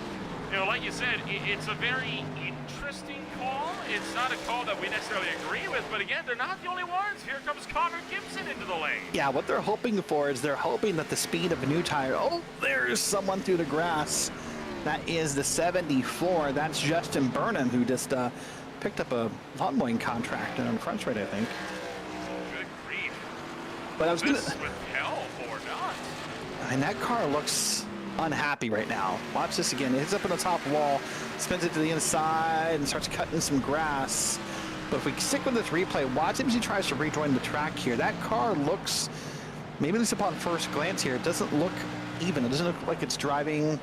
like you said, it's a very interesting call. It's not a call that we necessarily agree with, but again, they're not the only ones. Here comes Connor Gibson into the lane. Yeah, what they're hoping for is they're hoping that the speed of a new tire, oh, there's someone through the grass. That is the 74. That's Justin Burnham, who just picked up a lawn mowing contract on front straight, I think. Good grief. But I was going to... with help or not? And that car looks unhappy right now. Watch this again. It hits up on the top wall, spins it to the inside, and starts cutting some grass. But if we stick with this replay, watch him as he tries to rejoin the track here. That car looks, maybe at least upon first glance here, it doesn't look even. It doesn't look like it's driving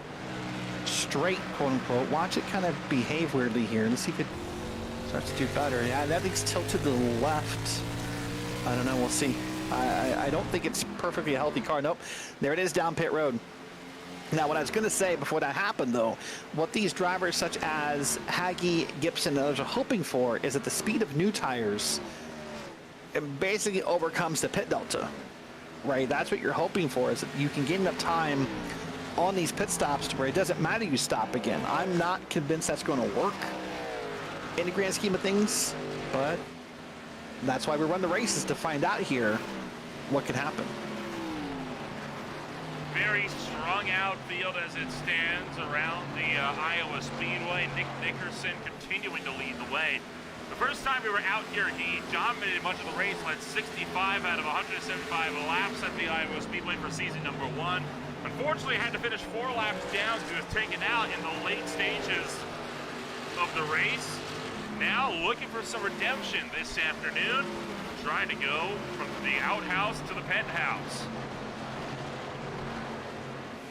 straight, quote unquote. Watch it kind of behave weirdly here. Let's see if it starts to do better. Yeah, that thing's tilted to the left. I don't know. We'll see. I don't think it's perfectly a healthy car. Nope. There it is down pit road. Now, what I was going to say before that happened, though, what these drivers such as Haggie, Gibson, and others are hoping for is that the speed of new tires basically overcomes the pit delta, right? That's what you're hoping for, is that you can gain enough time on these pit stops to where it doesn't matter you stop again. I'm not convinced that's going to work in the grand scheme of things, but That's why we run the races, to find out here what can happen. Very strung out field as it stands around the Iowa Speedway. Nick Nickerson continuing to lead the way. The first time we were out here, he dominated much of the race, led 65 out of 175 laps at the Iowa Speedway for season number 1. Unfortunately, had to finish 4 laps down because he was taken out in the late stages of the race. Now looking for some redemption this afternoon, trying to go from the outhouse to the penthouse.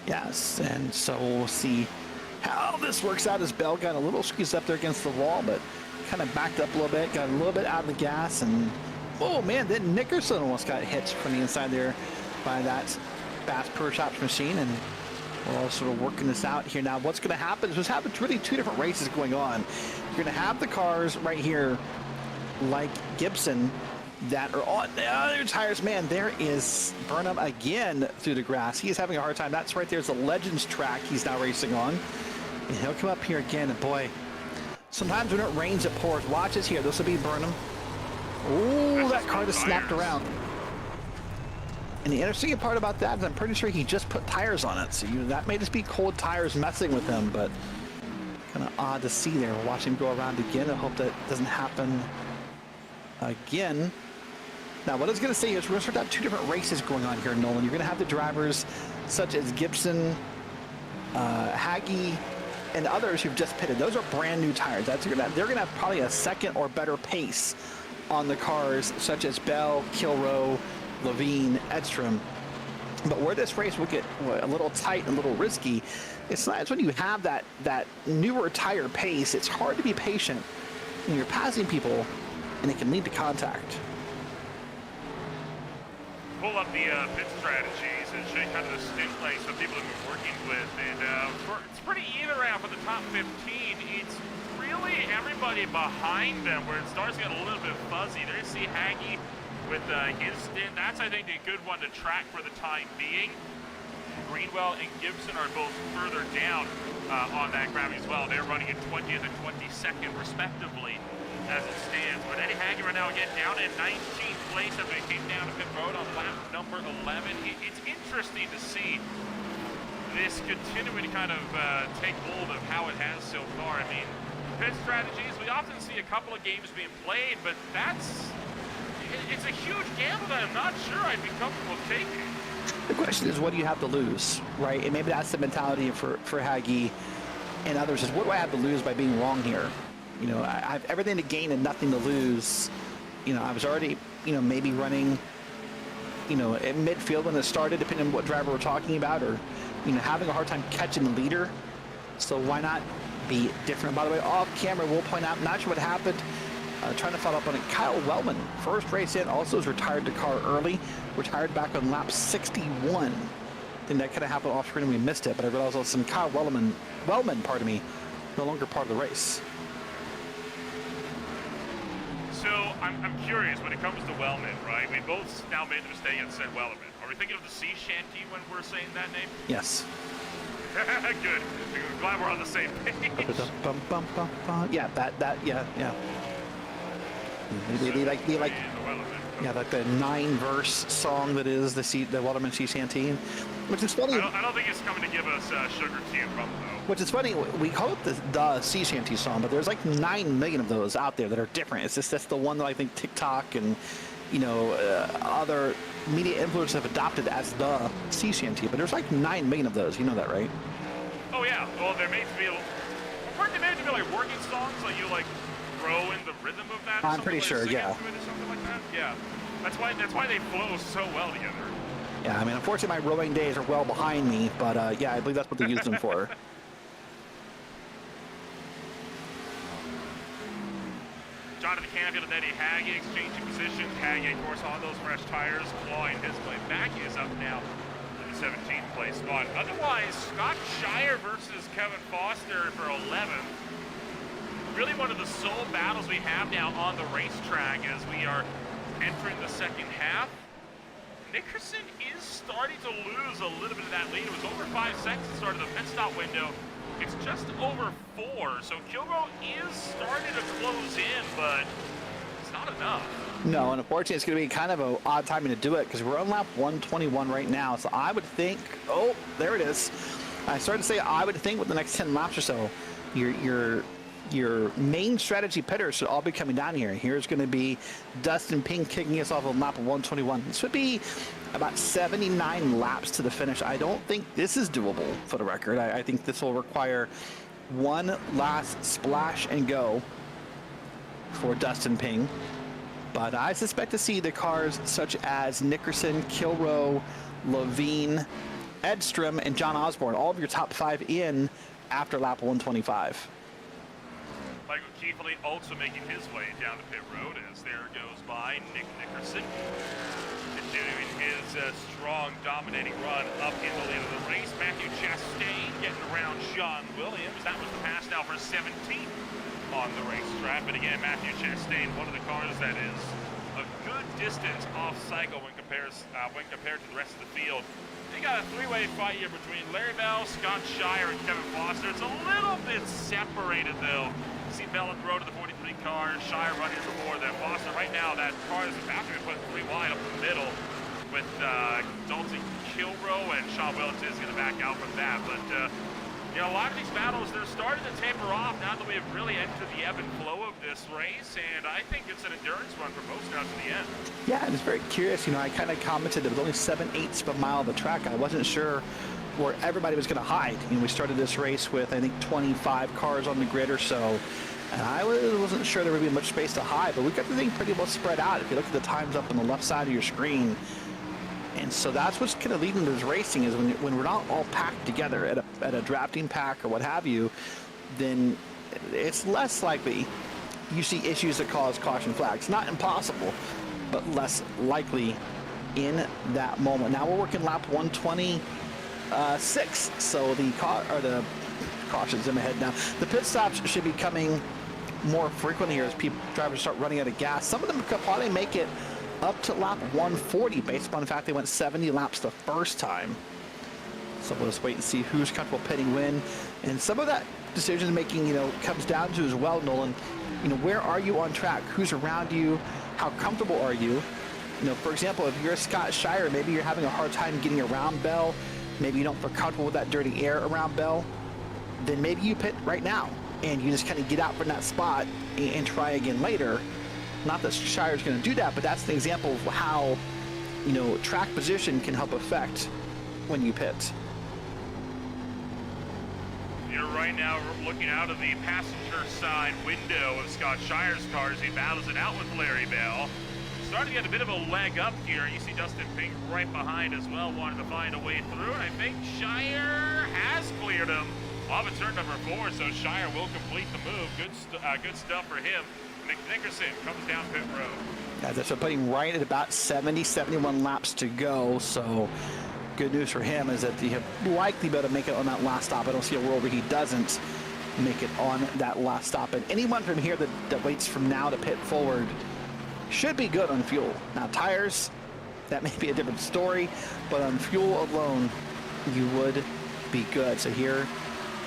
Yes, and so we'll see how this works out as Bell got a little squeezed up there against the wall, but kind of backed up a little bit, got a little bit out of the gas, and oh man, then Nickerson almost got hit from the inside there by that Bass Pro Shops machine, and we're all sort of working this out here now. What's going to happen is what's happened to really 2 different races going on. You're going to have the cars right here like Gibson that are on the other tires. Man, there is Burnham again through the grass. He is having a hard time. That's right there's the Legends track he's now racing on. And he'll come up here again, and boy, sometimes when it rains, it pours. Watch this here. This will be Burnham. Ooh, that car just snapped around. And the interesting part about that is I'm pretty sure he just put tires on it. So that may just be cold tires messing with him, but kind of odd to see there. We'll watch him go around again. I hope that doesn't happen again. Now, what I was going to say is we're going to start out 2 different races going on here, Nolan. You're going to have the drivers such as Gibson, Haggy, and others who've just pitted. Those are brand new tires. They're going to have probably a second or better pace on the cars, such as Bell, Kilroe, Levine, Edstrom. But where this race will get a little tight and a little risky, it's when you have that newer tire pace, it's hard to be patient when you're passing people, and it can lead to contact. Pull up the pit strategies and show you kind of the stint lengths that people have been working with. And it's pretty even around for the top 15. It's really everybody behind them where it starts to get a little bit fuzzy. There you see Haggy with his stint. That's, I think, a good one to track for the time being. Greenwell and Gibson are both further down on that graph as well. They're running in 20th and 22nd, respectively, as it stands. But Eddie Haggy right now again down in 19th place as we came down to pit road on lap number 11. It's interesting to see this continuing to kind of take hold of how it has so far. I mean, pit strategies, we often see a couple of games being played, but it's a huge gamble that I'm not sure I'd be comfortable taking. The question is, what do you have to lose, right? And maybe that's the mentality for Haggy and others is, what do I have to lose by being wrong here? You know, I have everything to gain and nothing to lose. You know, I was already, maybe running, at midfield when it started, depending on what driver we're talking about, or, having a hard time catching the leader. So why not be different? By the way, off camera, we'll point out, not sure what happened. Trying to follow up on it. Kyle Wellman, first race in, also has retired the car early. Retired back on lap 61. I think that could have happened off screen and we missed it, but I realized also some Kyle Wellman, no longer part of the race. So I'm curious when it comes to Wellman, right? We both now made the mistake and said Wellman. Are we thinking of the sea shanty when we're saying that name? Yes. Good. I'm glad we're on the same page. Yeah, yeah. They like the 9-verse song that is the Waterman Sea Shanty, which is funny. I don't think it's coming to give us Sugar Tea and Rum though. Which is funny. We call it the Sea Shanty song, but there's like 9 million of those out there that are different. It's just that's the one that I think TikTok and other media influencers have adopted as the Sea Shanty. But there's like 9 million of those. You know that, right? Oh yeah. Well, they're made to be. Weren't they made to be like working songs? Like you grow in the rhythm of that? I'm pretty sure, yeah. Something like that? Yeah. That's why they flow so well together. Yeah, I mean, unfortunately, my rowing days are well behind me, but yeah, I believe that's what they used them for. Jonathan Canfield and Eddie Haggy exchanging positions. Haggy, of course, on those fresh tires, clawing his way back. He is up now in the 17th place spot. Otherwise, Scott Shire versus Kevin Foster for 11th. Really one of the sole battles we have now on the racetrack as we are entering the second half. Nickerson is starting to lose a little bit of that lead. It was over 5 seconds at the start of the pit stop window. It's just over 4, so Kilroe is starting to close in, but it's not enough. No, and unfortunately, it's going to be kind of an odd timing to do it because we're on lap 121 right now. So I would think, oh, there it is. I started to say I would think with the next 10 laps or so, your main strategy pitters should all be coming down here. Here's going to be Dustin Pink kicking us off on lap 121. This would be about 79 laps to the finish. I don't think this is doable for the record. I think this will require one last splash and go for Dustin Ping. But I suspect to see the cars such as Nickerson, Kilroe, Levine, Edstrom, and John Osborne, all of your top 5 in after lap 125. Michael Keefley also making his way down the pit road as there goes by Nick Nickerson. Continuing his strong, dominating run up in the lead of the race. Matthew Chastain getting around Sean Williams. That was the pass now for 17th on the racetrack. But again, Matthew Chastain, one of the cars that is a good distance off cycle when compared to the rest of the field. They got a three-way fight here between Larry Bell, Scott Shire, and Kevin Foster. It's a little bit separated though. See Bell at the road to the 43 car, Shire running before them. Foster right now, that car is about to be put 3 wide up the middle with Dalton Kilroe, and Sean Williams is going to back out from that. But you know, a lot of these battles, they're starting to taper off now that we have really entered the ebb and flow of this race, and I think it's an endurance run for most out to the end. Yeah, I was very curious. You know, I kind of commented there was only 7/8 of a mile of the track. I wasn't sure where everybody was going to hide. You know, we started this race with, I think, 25 cars on the grid or so, and I wasn't sure there would be much space to hide, but we got the thing pretty well spread out. If you look at the times up on the left side of your screen, and so that's what's kind of leading to this racing is when we're not all packed together at a drafting pack or what have you, then it's less likely you see issues that cause caution flags. Not impossible, but less likely in that moment. Now we're working lap 126, so the cautions in my head now. The pit stops should be coming more frequently here as drivers start running out of gas. Some of them could probably make it up to lap 140 based upon the fact they went 70 laps the first time. So we'll just wait and see who's comfortable pitting when. And some of that decision making, you know, comes down to as well, Nolan, you know, where are you on track? Who's around you? How comfortable are you? You know, for example, if you're Scott Shire, maybe you're having a hard time getting around Bell. Maybe you don't feel comfortable with that dirty air around Bell. Then maybe you pit right now and you just kind of get out from that spot and try again later. Not that Shire's going to do that, but that's an example of how, you know, track position can help affect when you pit. You're right now looking out of the passenger side window of Scott Shire's car as he battles it out with Larry Bell. Starting to get a bit of a leg up here. You see Dustin Pink right behind as well, wanting to find a way through, and I think Shire has cleared him off of turn number 4, so Shire will complete the move. Good stuff for him. Nick Nickerson comes down pit road. Yeah, that's putting right at about 71 laps to go, so good news for him is that he likely be able to make it on that last stop. I don't see a world where he doesn't make it on that last stop. And anyone from here that waits from now to pit forward should be good on fuel. Now tires, that may be a different story, but on fuel alone, you would be good. So here,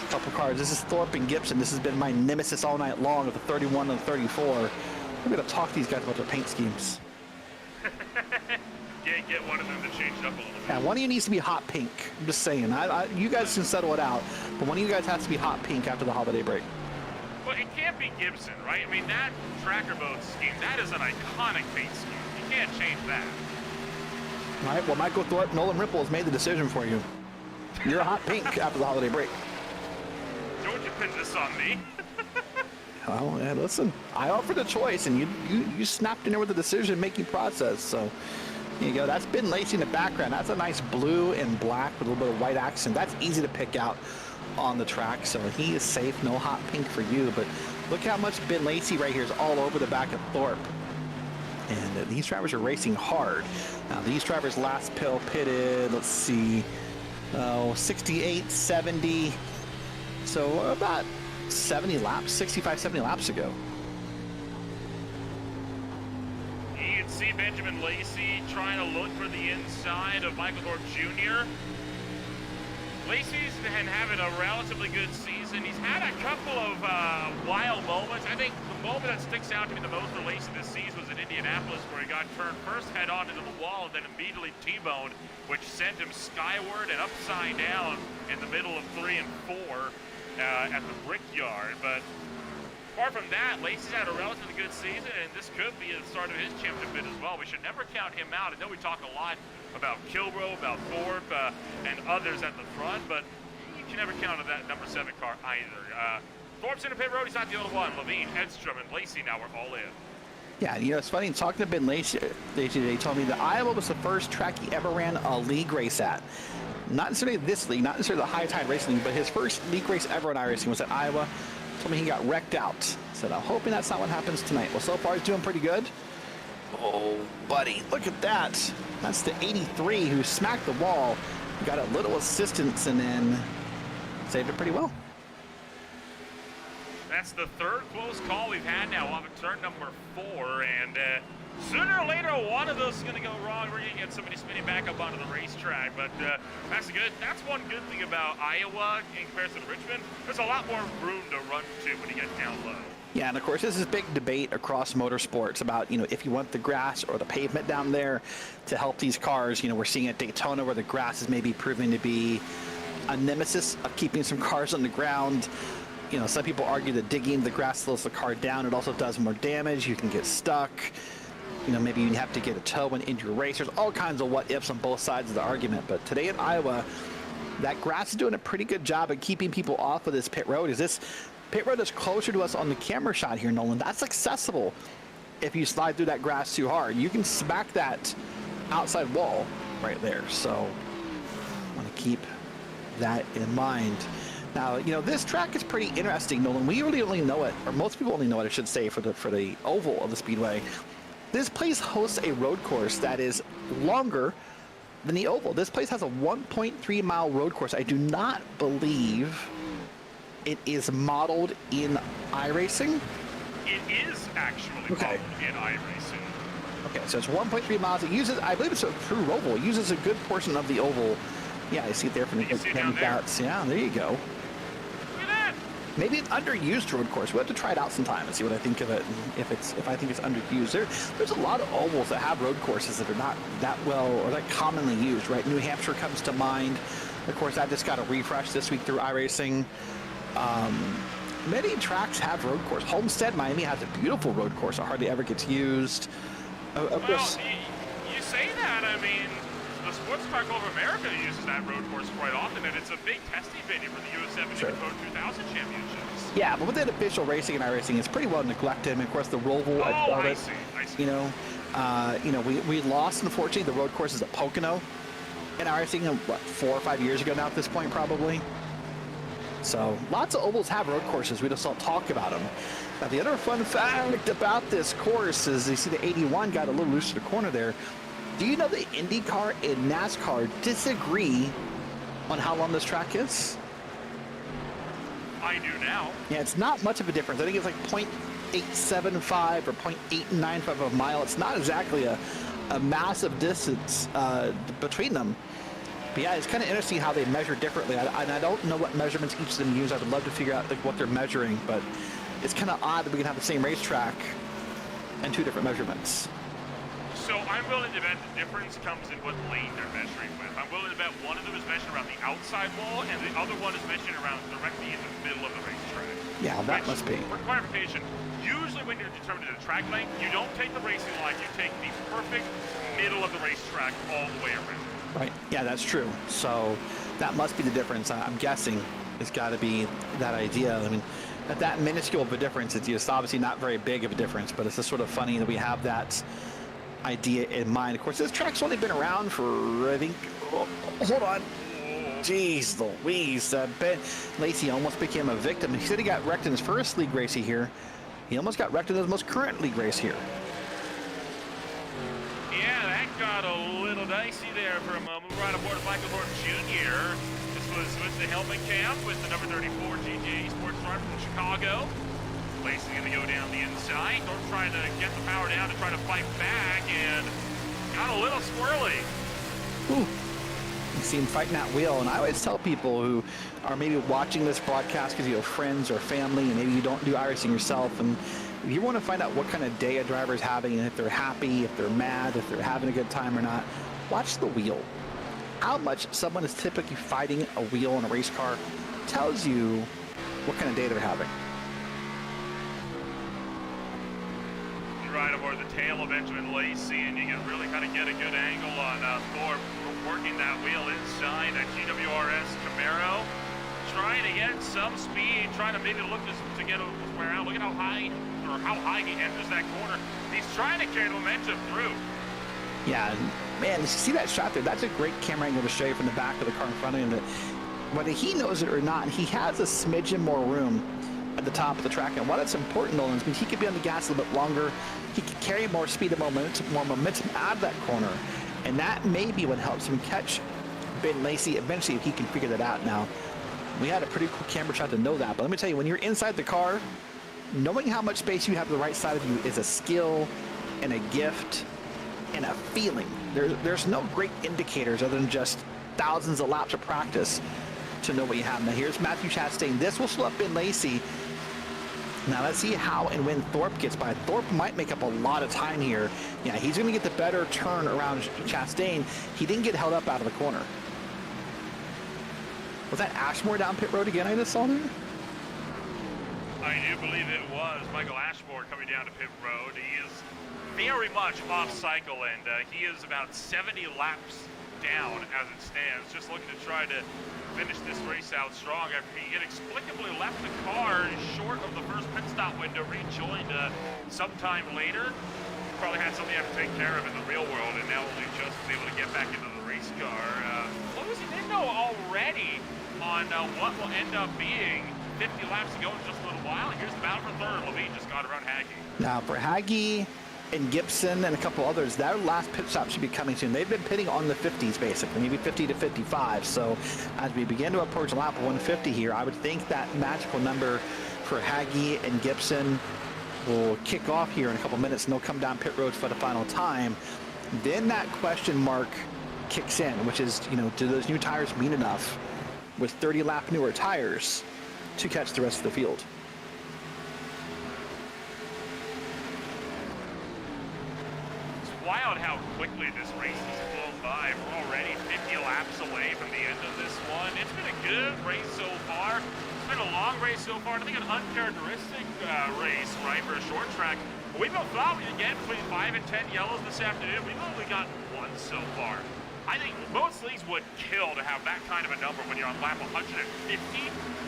a couple cars. This is Thorpe and Gibson. This has been my nemesis all night long of the 31 and the 34. I'm going to talk to these guys about their paint schemes. Get one of them to change it up a little bit. Yeah, one of you needs to be hot pink. I'm just saying. You guys can settle it out, but one of you guys has to be hot pink after the holiday break. Well, it can't be Gibson, right? I mean, that tracker boat scheme, that is an iconic paint scheme. You can't change that. All right, well, Michael Thorpe, Nolan Ripple has made the decision for you. You're a hot pink after the holiday break. Don't you pin this on me. Well, yeah, listen, I offered a choice, and you snapped in there with the decision-making process, so here you go. That's Ben Lacey in the background. That's a nice blue and black with a little bit of white accent. That's easy to pick out on the track, so he is safe. No hot pink for you, but look how much Ben Lacey right here is all over the back of Thorpe. And these drivers are racing hard. Now, these drivers last pitted, let's see, 68, 70, so about 70 laps, 65, 70 laps ago. You can see Benjamin Lacey trying to look for the inside of Michael Thorpe Jr. Lacey's been having a relatively good season. He's had a couple of wild moments. I think the moment that sticks out to me the most for Lacey this season was in Indianapolis, where he got turned first head on into the wall and then immediately T-boned, which sent him skyward and upside down in the middle of 3 and 4 at the Brickyard. But apart from that, Lacey's had a relatively good season, and this could be the start of his championship bid as well. We should never count him out. I know we talk a lot about Kilbro, about Thorpe, and others at the front, but you can never count on that number 7 car either. Thorpe's in the pit road. He's not the only one. Levine, Edstrom, and Lacey now we're all in. Yeah, you know, it's funny, talking to Ben Lacey, they told me that Iowa was the first track he ever ran a league race at. Not necessarily this league, not necessarily the High Tide Racing League, but his first league race ever in iRacing was at Iowa. Told me he got wrecked out. Said, I'm hoping that's not what happens tonight. Well, so far he's doing pretty good. Oh, buddy, look at that. That's the 83 who smacked the wall, got a little assistance, and then saved it pretty well. That's the third close call we've had now on turn number 4, and sooner or later one of those is going to go wrong. We're going to get somebody spinning back up onto the racetrack, but that's one good thing about Iowa in comparison to Richmond. There's a lot more room to run to when you get down low. Yeah, and of course, this is a big debate across motorsports about, you know, if you want the grass or the pavement down there to help these cars. You know, we're seeing at Daytona where the grass is maybe proving to be a nemesis of keeping some cars on the ground. You know, some people argue that digging the grass slows the car down. It also does more damage. You can get stuck. You know, maybe you have to get a tow and injure racers. All kinds of what-ifs on both sides of the argument. But today in Iowa, that grass is doing a pretty good job at keeping people off of this pit road. This pit road is closer to us on the camera shot here, Nolan. That's accessible if you slide through that grass too hard. You can smack that outside wall right there. So I want to keep that in mind. Now, you know, this track is pretty interesting, Nolan. We really only know it, or most people only know it, I should say, for the oval of the Speedway. This place hosts a road course that is longer than the oval. This place has a 1.3 mile road course. I do not believe it is modeled in iRacing. It is actually modeled in iRacing. Okay, so it's 1.3 miles. It uses, I believe it's a true oval. It uses a good portion of the oval. Yeah, I see it there from the handouts. Yeah, there you go. Look at that. Maybe an underused road course. We'll have to try it out sometime and see what I think of it. And if I think it's underused, there's a lot of ovals that have road courses that are not that well or that commonly used. Right, New Hampshire comes to mind. Of course, I just got a refresh this week through iRacing. Many tracks have road course. Homestead, Miami has a beautiful road course. It hardly ever gets used. Of course, you say that. I mean, the Sports Park Over America uses that road course quite often, and it's a big testing venue for the US 70 Pro 2000 championships. Yeah, but within official racing and iRacing, it's pretty well neglected. And of course, the Roval. I see. You know, we lost, unfortunately, the road courses at Pocono in iRacing, what, 4 or 5 years ago now at this point, probably. So lots of ovals have road courses. We just don't talk about them. Now, the other fun fact about this course is you see the 81 got a little loose to the corner there. Do you know that IndyCar and NASCAR disagree on how long this track is? I do now. Yeah, it's not much of a difference. I think it's like 0.875 or 0.895 of a mile. It's not exactly a massive distance between them. But yeah, it's kind of interesting how they measure differently. And I don't know what measurements each of them use. I would love to figure out like what they're measuring, but it's kind of odd that we can have the same racetrack and 2 different measurements. So I'm willing to bet the difference comes in what lane they're measuring with. I'm willing to bet one of them is measuring around the outside wall, and the other one is measuring around directly in the middle of the racetrack. Yeah, that must be. For clarification, usually when you're determining the track length, you don't take the racing line, you take the perfect middle of the racetrack all the way around. Right. Yeah, that's true. So that must be the difference. I'm guessing it's got to be that idea. I mean, at that minuscule of a difference, it's obviously not very big of a difference, but it's just sort of funny that we have that idea in mind. Of course, this track's only been around for, I think, hold on. Jeez Louise. Ben Lacey almost became a victim. He said he got wrecked in his first league race here. He almost got wrecked in his most current league race here. Yeah, that got a little dicey there for a moment. We're right aboard of Michael Norton Jr. This was with the helmet cam with the number 34 GTA Sports Car from Chicago. Lacey's going to go down the inside. Norton trying to get the power down to try to fight back, and got a little squirrely. Ooh. You see him fighting that wheel, and I always tell people who are maybe watching this broadcast because you have friends or family, and maybe you don't do iRacing yourself, and if you want to find out what kind of day a driver is having, and if they're happy, if they're mad, if they're having a good time or not, watch the wheel. How much someone is typically fighting a wheel in a race car tells you what kind of day they're having. Right aboard the tail of Benjamin Lacey, and you can really kind of get a good angle on Thorpe working that wheel inside a GWRS Camaro, trying to get some speed, trying to maybe look to get a square out. Look at how high he enters that corner. He's trying to carry momentum through. Yeah, man, you see that shot there? That's a great camera angle to show you from the back of the car in front of him. That whether he knows it or not, he has a smidgen more room at the top of the track, and why that's important, Nolan, is because he could be on the gas a little bit longer. He could carry more speed and more momentum out of that corner, and that may be what helps him catch Ben Lacey eventually if he can figure that out. Now, we had a pretty cool camera shot to know that, but let me tell you, when you're inside the car, knowing how much space you have to the right side of you is a skill and a gift and a feeling. There's no great indicators other than just thousands of laps of practice to know what you have. Now here's Matthew Chastain. This will slow up Ben Lacey. Now let's see how and when Thorpe gets by. Thorpe might make up a lot of time here. Yeah, he's going to get the better turn around Chastain. He didn't get held up out of the corner. Was that Ashmore down pit road again I just saw there? I do believe it was Michael Ashmore coming down to pit road. He is very much off cycle, and he is about 70 laps down as it stands, just looking to try to finish this race out strong after he inexplicably left the car short of the first pit stop window, rejoined sometime later. Probably had something he had to take care of in the real world, and now only just was able to get back into the race car. What was he did know already on what will end up being 50 laps to go in just a little while. Here's the battle for third. Levine just got around Hagee. Now for Hagee and Gibson and a couple others, their last pit stop should be coming soon. They've been pitting on the 50s basically, maybe 50 to 55. So as we begin to approach lap 150 here, I would think that magical number for Hagee and Gibson will kick off here in a couple minutes, and they'll come down pit roads for the final time. Then that question mark kicks in, which is, you know, do those new tires mean enough with 30 lap newer tires to catch the rest of the field? Wild how quickly this race has flown by. We're already 50 laps away from the end of this one. It's been a good race so far. It's been a long race so far. I think an uncharacteristic race, right, for a short track. We both thought we'd get between 5 and 10 yellows this afternoon. We've only got one so far. I think most leagues would kill to have that kind of a number when you're on lap 150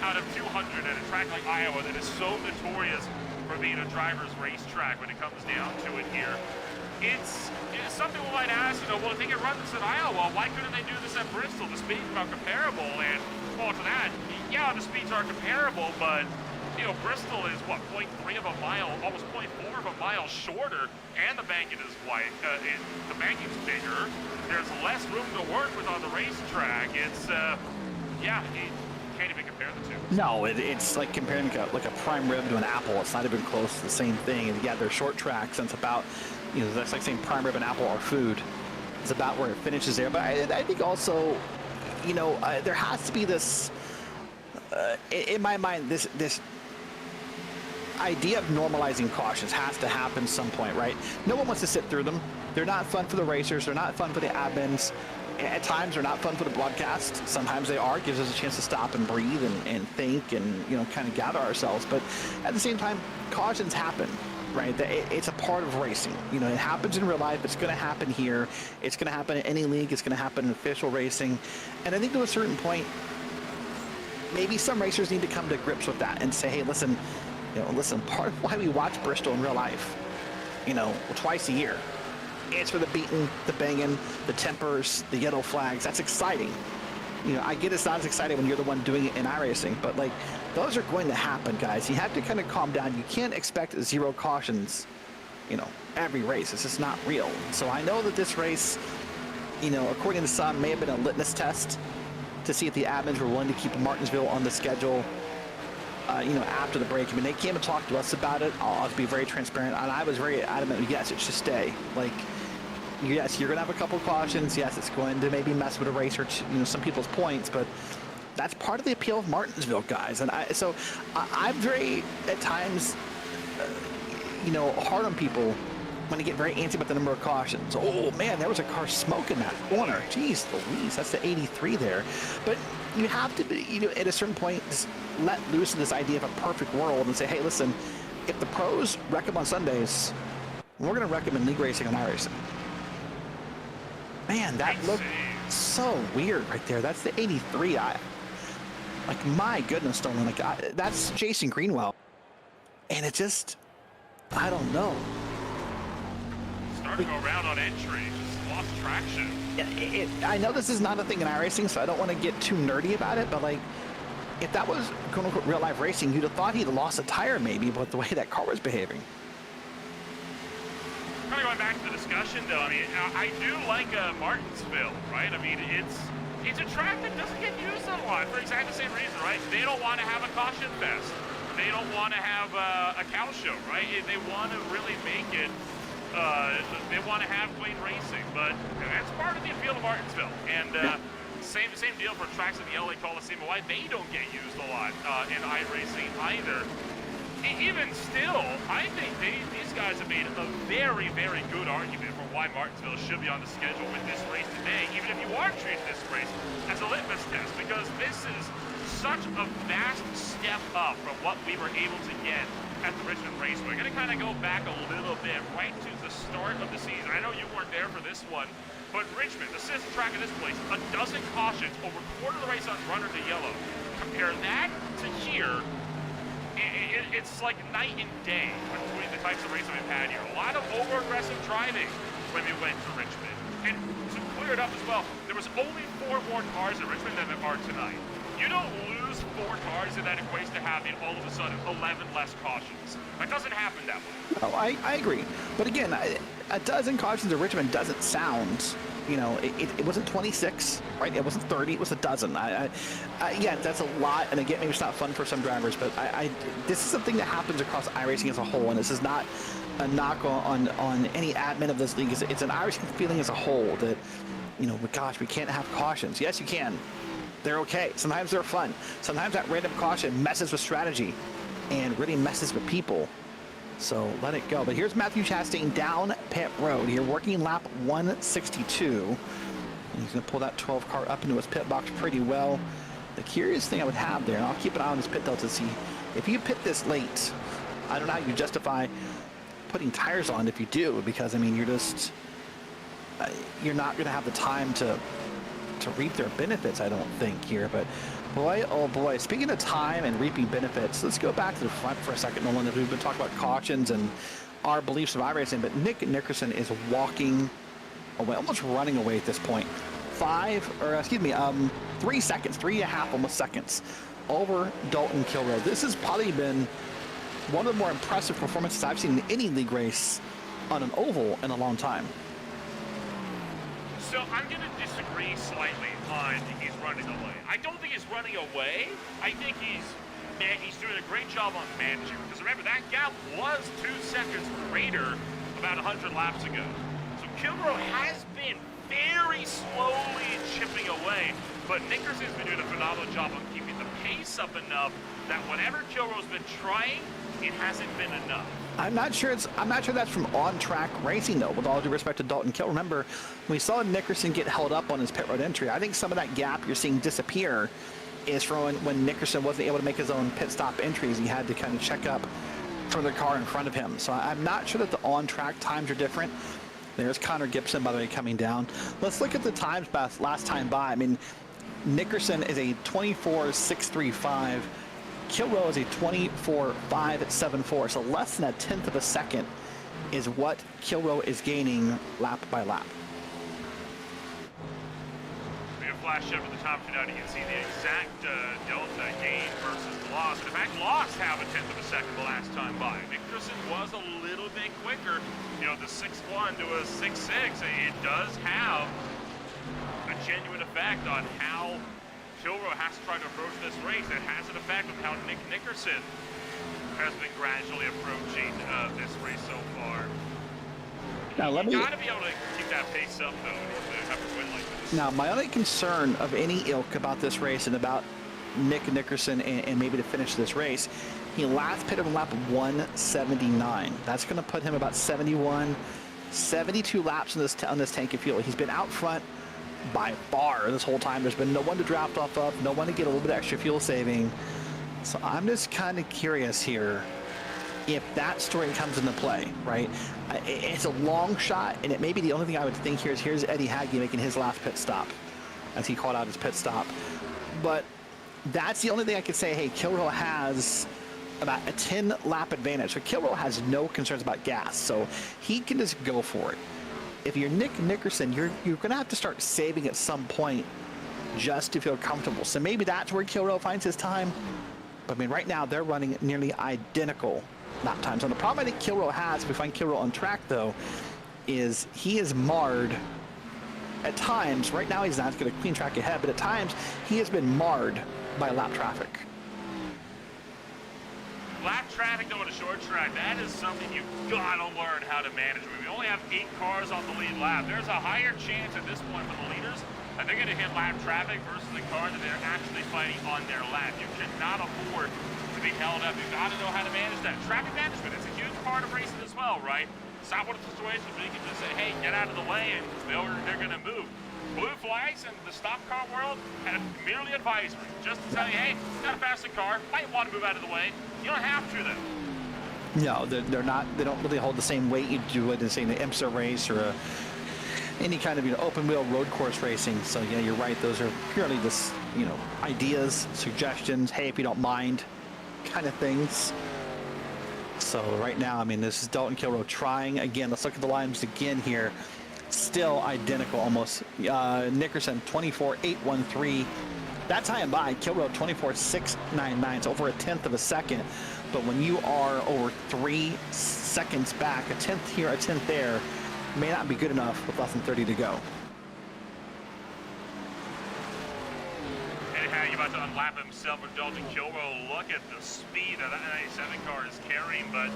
out of 200 at a track like Iowa that is so notorious for being a driver's racetrack when it comes down to it here. It's something we might ask, you know, well, if they can run this at Iowa, why couldn't they do this at Bristol? The speeds are comparable, and well, to that, yeah, the speeds are comparable, but, you know, Bristol is, what, 0.3 of a mile, almost 0.4 of a mile shorter, and the banking is wide, the banking's bigger. There's less room to work with on the racetrack. It's, yeah, you can't even compare the two. No, it's like comparing like a prime rib to an apple. It's not even close to the same thing. And yeah, they're short tracks, and it's about, you know, that's like saying prime rib and apple are food. It's about where it finishes there. But I think also, you know, there has to be this, in my mind, this idea of normalizing cautions has to happen some point, right? No one wants to sit through them. They're not fun for the racers. They're not fun for the admins. At times, they're not fun for the broadcast. Sometimes they are. It gives us a chance to stop and breathe and think and, you know, kind of gather ourselves. But at the same time, cautions happen, right? It's a part of racing. You know, it happens in real life. It's going to happen here. It's going to happen in any league. It's going to happen in official racing. And I think to a certain point, maybe some racers need to come to grips with that and say, hey, listen, part of why we watch Bristol in real life, you know, twice a year, it's for the beating, the banging, the tempers, the yellow flags. That's exciting. You know, I get it's not as exciting when you're the one doing it in iRacing, but like, those are going to happen, guys. You have to kind of calm down. You can't expect zero cautions, you know, every race. It's just not real. So I know that this race, you know, according to some, may have been a litmus test to see if the admins were willing to keep Martinsville on the schedule, you know, after the break. I mean, they came and talked to us about it. I'll be very transparent, and I was very adamant, yes, it should stay. Like, yes, you're going to have a couple of cautions. Yes, it's going to maybe mess with a race or some people's points, but that's part of the appeal of Martinsville, guys. And I'm very, at times, hard on people when they get very antsy about the number of cautions. Oh man, there was a car smoking that corner. Jeez Louise, that's the 83 there. But you have to be, at a certain point, just let loose in this idea of a perfect world and say, hey, listen, if the pros wreck them on Sundays, we're going to wreck them in league racing and iRacing. Man, that looked so weird right there. That's the 83. Like, my goodness, Stolen. Like, that's Jason Greenwell. And it just, I don't know. Starting around on entry, just lost traction. I know this is not a thing in iRacing, so I don't want to get too nerdy about it, but like, if that was quote-unquote real life racing, you'd have thought he'd lost a tire maybe, but the way that car was behaving. Kind of going back to the discussion, though, I mean, I do like Martinsville, right? I mean, it's a track that doesn't get used a lot for exactly the same reason, right? They don't want to have a caution fest. They don't want to have a cow show, right? They want to really make it, they want to have clean racing, but that's part of the appeal of Martinsville. And same deal for tracks at the LA Coliseum. Why they don't get used a lot in iRacing either. Even still, I think these guys have made a very, very good argument for why Martinsville should be on the schedule with this race today, even if you are treating this race as a litmus test, because this is such a vast step up from what we were able to get at the Richmond Raceway. We're going to kind of go back a little bit right to the start of the season. I know you weren't there for this one, but Richmond, the sister track of this place, a dozen cautions, over a quarter of the race on runner to yellow. Compare that to here. It's like night and day between the types of racing we've had here. A lot of over-aggressive driving when we went to Richmond. And to clear it up as well, there was only 4 more cars at Richmond than there are tonight. You don't lose 4 cars and that equates to having all of a sudden 11 less cautions. That doesn't happen that way. No, I agree. But again, a dozen cautions at Richmond doesn't sound, it wasn't 26, right? It wasn't 30, it was a dozen. Yeah, that's a lot, and again, maybe it's not fun for some drivers, but this is something that happens across iRacing as a whole, and this is not a knock on any admin of this league. It's an iRacing feeling as a whole that, gosh, we can't have cautions. Yes, you can. They're okay. Sometimes they're fun. Sometimes that random caution messes with strategy and really messes with people. So let it go. But here's Matthew Chastain down pit road here, working lap 162. And he's going to pull that 12 car up into his pit box pretty well. The curious thing I would have there, and I'll keep an eye on this pit delta to see, if you pit this late, I don't know how you justify putting tires on if you do, because, I mean, you're just, you're not going to have the time to reap their benefits, I don't think, here. But boy, oh boy, speaking of time and reaping benefits, let's go back to the front for a second, Nolan, as we've been talking about cautions and our beliefs of iRacing, but Nick Nickerson is walking away, almost running away at this point. 3 seconds, 3.5 almost seconds over Dalton Kilroe. This has probably been one of the more impressive performances I've seen in any league race on an oval in a long time. So I'm going to disagree slightly on he's running away. I don't think he's running away. I think he's doing a great job on managing. Because remember, that gap was 2 seconds greater about 100 laps ago. So Kilroe has been very slowly chipping away, but Nickerson's been doing a phenomenal job on keeping the pace up enough that whatever Kilroe's been trying, it hasn't been enough. I'm not sure that's from on-track racing, though, with all due respect to Dalton Kilroe. Remember, we saw Nickerson get held up on his pit road entry. I think some of that gap you're seeing disappear is from when Nickerson wasn't able to make his own pit stop entries. He had to kind of check up for the car in front of him. So I'm not sure that the on-track times are different. There's Connor Gibson, by the way, coming down. Let's look at the times last time by. I mean, Nickerson is a 24.635. Kilroe is a 24.574, so less than 1/10 of a second is what Kilroe is gaining lap by lap. We have flash over the top now. You can see the exact delta gain versus loss. In fact, lost 0.5 of a second the last time by. Nickerson was a little bit quicker. The 6.1 to a 6.6. It does have a genuine effect on how Kilroe has to try to approach this race. It has an effect on how Nick Nickerson has been gradually approaching this race so far. Now, let me. You gotta be able to keep that pace up, though, in order to have to win like this. Now, my only concern of any ilk about this race and about Nick Nickerson and maybe to finish this race, he last pitted on lap 179. That's going to put him about 71, 72 laps on this tank of fuel. He's been out front by far this whole time. There's been no one to draft off of, no one to get a little bit extra fuel saving. So I'm just kind of curious here if that story comes into play, right? It's a long shot, and it may be the only thing I would think here is here's Eddie Hagge making his last pit stop as he called out his pit stop. But that's the only thing I could say. Hey, Kilrow has about a 10 lap advantage. So Kilrow has no concerns about gas, so he can just go for it. If you're Nick Nickerson, you're going to have to start saving at some point just to feel comfortable. So maybe that's where Kilrow finds his time. But I mean, right now they're running nearly identical lap times. And the problem I think Kilrow has, if we find Kilrow on track though, is he is marred at times. Right now he's not going to clean track ahead, but at times he has been marred by lap traffic. Lap traffic going to short track, that is something you've got to learn how to manage. We only have 8 cars on the lead lap. There's a higher chance at this point for the leaders that they're going to hit lap traffic versus the car that they're actually fighting on their lap. You cannot afford to be held up. You've got to know how to manage that. Traffic management is a huge part of racing as well, right? It's not one of the situations where you can just say, hey, get out of the way, and they're going to move. Blue flags in the stock car world have merely advisory, just to tell you, hey, it's not a faster car, might want to move out of the way. You don't have to, though. No, they're not. They don't really hold the same weight you do in, say, an IMSA race or any kind of open wheel road course racing. So yeah, you're right. Those are purely just ideas, suggestions. Hey, if you don't mind, kind of things. So right now, I mean, this is Dalton Kilrow trying again. Let's look at the lines again here. Still identical almost. Nickerson 24.813. That's high and by. Kilrow 24.699. It's over a tenth of a second. But when you are over 3 seconds back, a tenth here, a tenth there, may not be good enough with less than 30 to go. Anyhow, you're about to unlap himself with Dalton Kilrow. Look at the speed that 97 car is carrying. But,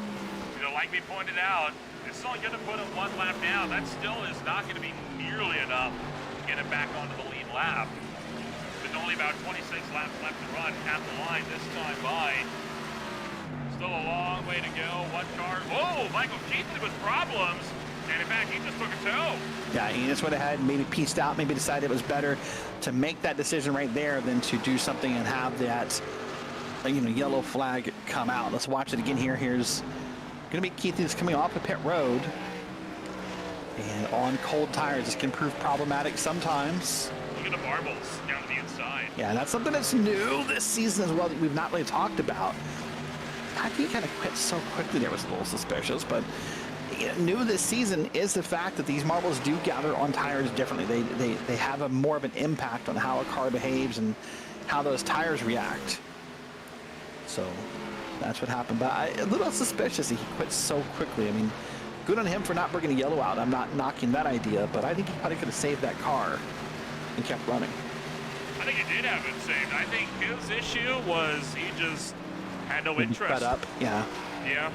like we pointed out, this is only going to put him 1 lap down. That still is not going to be nearly enough to get him back onto the lead lap. With only about 26 laps left to run at the line this time by. Still a long way to go. 1 car. Whoa, Michael Keaton with problems. And in fact, he just took a tow. Yeah, he just went ahead and maybe pieced out, maybe decided it was better to make that decision right there than to do something and have that, yellow flag come out. Let's watch it again here. Here's going to be Keith is coming off of pit road. And on cold tires, this can prove problematic sometimes. Look at the marbles down to the inside. Yeah, that's something that's new this season as well that we've not really talked about. I think he kind of quit so quickly there was a little suspicious, but new this season is the fact that these marbles do gather on tires differently. They have a more of an impact on how a car behaves and how those tires react. So that's what happened. But a little suspicious that he quit so quickly. I mean, good on him for not bringing a yellow out. I'm not knocking that idea, but I think he probably could have saved that car and kept running. I think he did have it saved. I think his issue was he just had no interest. Fed up, yeah. Yeah.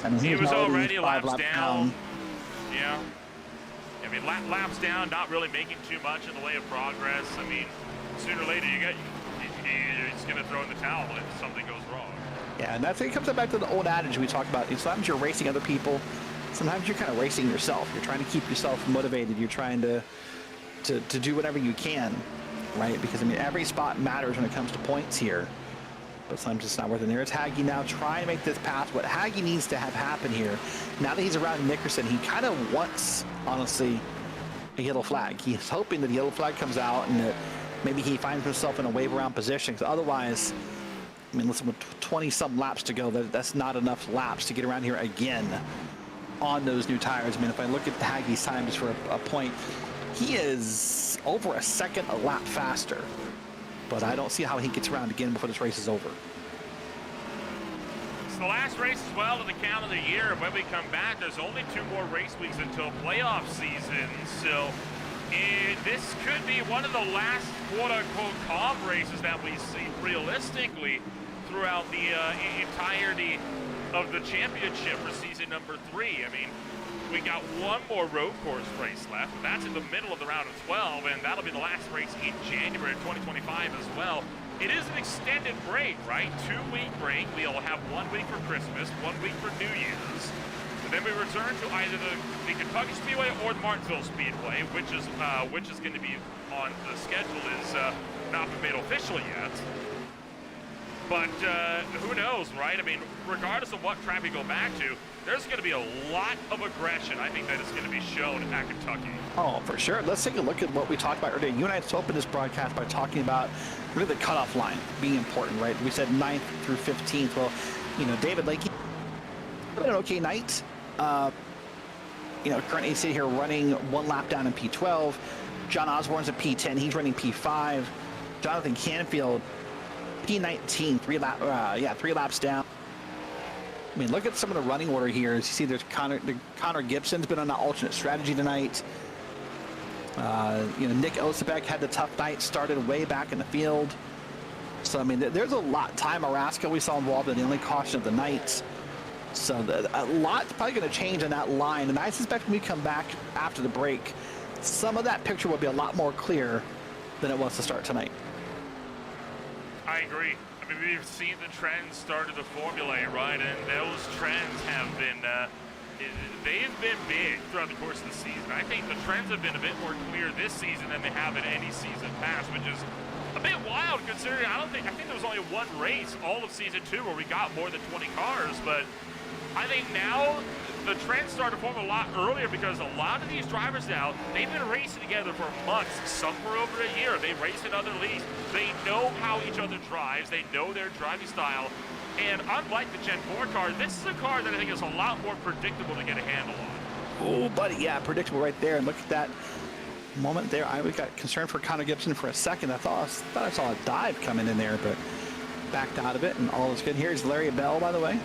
I mean, he was already laps laps down. Yeah. I mean, laps down, not really making too much in the way of progress. I mean, sooner or later, he's going to throw in the towel if something goes wrong. Yeah, and it comes back to the old adage we talk about. Sometimes you're racing other people. Sometimes you're kind of racing yourself. You're trying to keep yourself motivated. You're trying to do whatever you can, right? Because, I mean, every spot matters when it comes to points here. But sometimes it's not worth it. There's Hagge now trying to make this pass. What Hagge needs to have happen here, now that he's around Nickerson, he kind of wants, honestly, a yellow flag. He's hoping that the yellow flag comes out and that maybe he finds himself in a wave around position. Because otherwise, I mean, listen, with 20-some laps to go, that's not enough laps to get around here again on those new tires. I mean, if I look at Hagge's time just for a point, he is over a second a lap faster. But I don't see how he gets around again before this race is over. It's the last race as well of the calendar year. And when we come back, there's only 2 more race weeks until playoff season. So this could be one of the last quote-unquote calm races that we see realistically throughout the entirety of the championship for season number 3. I mean, We got one more road course race left, but that's in the middle of the round of 12, and that'll be the last race in January of 2025 as well. It is an extended break, right? 2-week break. We'll have 1 week for Christmas, 1 week for New Year's. And then we return to either the Kentucky Speedway or the Martinsville Speedway, which is going to be on the schedule is not been made official yet. But who knows, right? I mean, regardless of what track we go back to, there's going to be a lot of aggression, I think, that is going to be shown at Kentucky. Oh, for sure. Let's take a look at what we talked about earlier. You and I opened this broadcast by talking about really the cutoff line being important, right? We said 9th through 15th. Well, you know, David Lakey had an okay night. You know, currently sitting here running 1 lap down in P12. John Osborne's at P10. He's running P5. Jonathan Canfield, P19, 3 laps down. I mean, look at some of the running order here. As you see, there's Connor Gibson's been on an alternate strategy tonight. You know, Nick Osebek had the tough night, started way back in the field. So, I mean, there's a lot. Ty Maraska we saw involved in the only caution of the night. So a lot's probably going to change in that line. And I suspect when we come back after the break, some of that picture will be a lot more clear than it was to start tonight. I agree. I mean, we've seen the trends started to formulate, right? And those trends have been, they've been big throughout the course of the season. I think the trends have been a bit more clear this season than they have in any season past, which is a bit wild considering I think there was only one race all of season 2 where we got more than 20 cars, but I think now the trends started to form a lot earlier because a lot of these drivers now, they've been racing together for months, some for over a year. They race in other leagues. They know how each other drives. They know their driving style. And unlike the Gen 4 car, this is a car that I think is a lot more predictable to get a handle on. Oh, buddy, yeah, predictable right there. And look at that moment there. We got concerned for Connor Gibson for a second. I thought I saw a dive coming in there, but backed out of it, and all is good. Here's Larry Bell, by the way.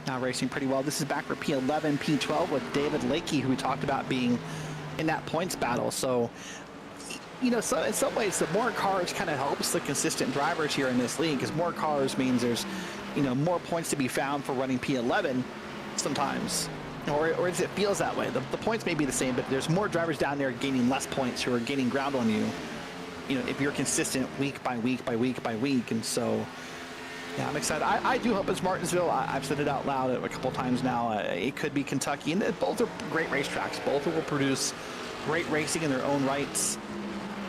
Now racing pretty well. This is back for P11, P12 with David Lakey, who we talked about being in that points battle. So, you know, so in some ways, the more cars kind of helps the consistent drivers here in this league, because more cars means there's, you know, more points to be found for running P11 sometimes. Or as it feels that way. The points may be the same, but there's more drivers down there gaining less points who are gaining ground on you, you know, if you're consistent week by week by week by week. And so, yeah, I'm excited. I do hope it's Martinsville. I've said it out loud a couple times now. It could be Kentucky. And both are great racetracks. Both will produce great racing in their own rights.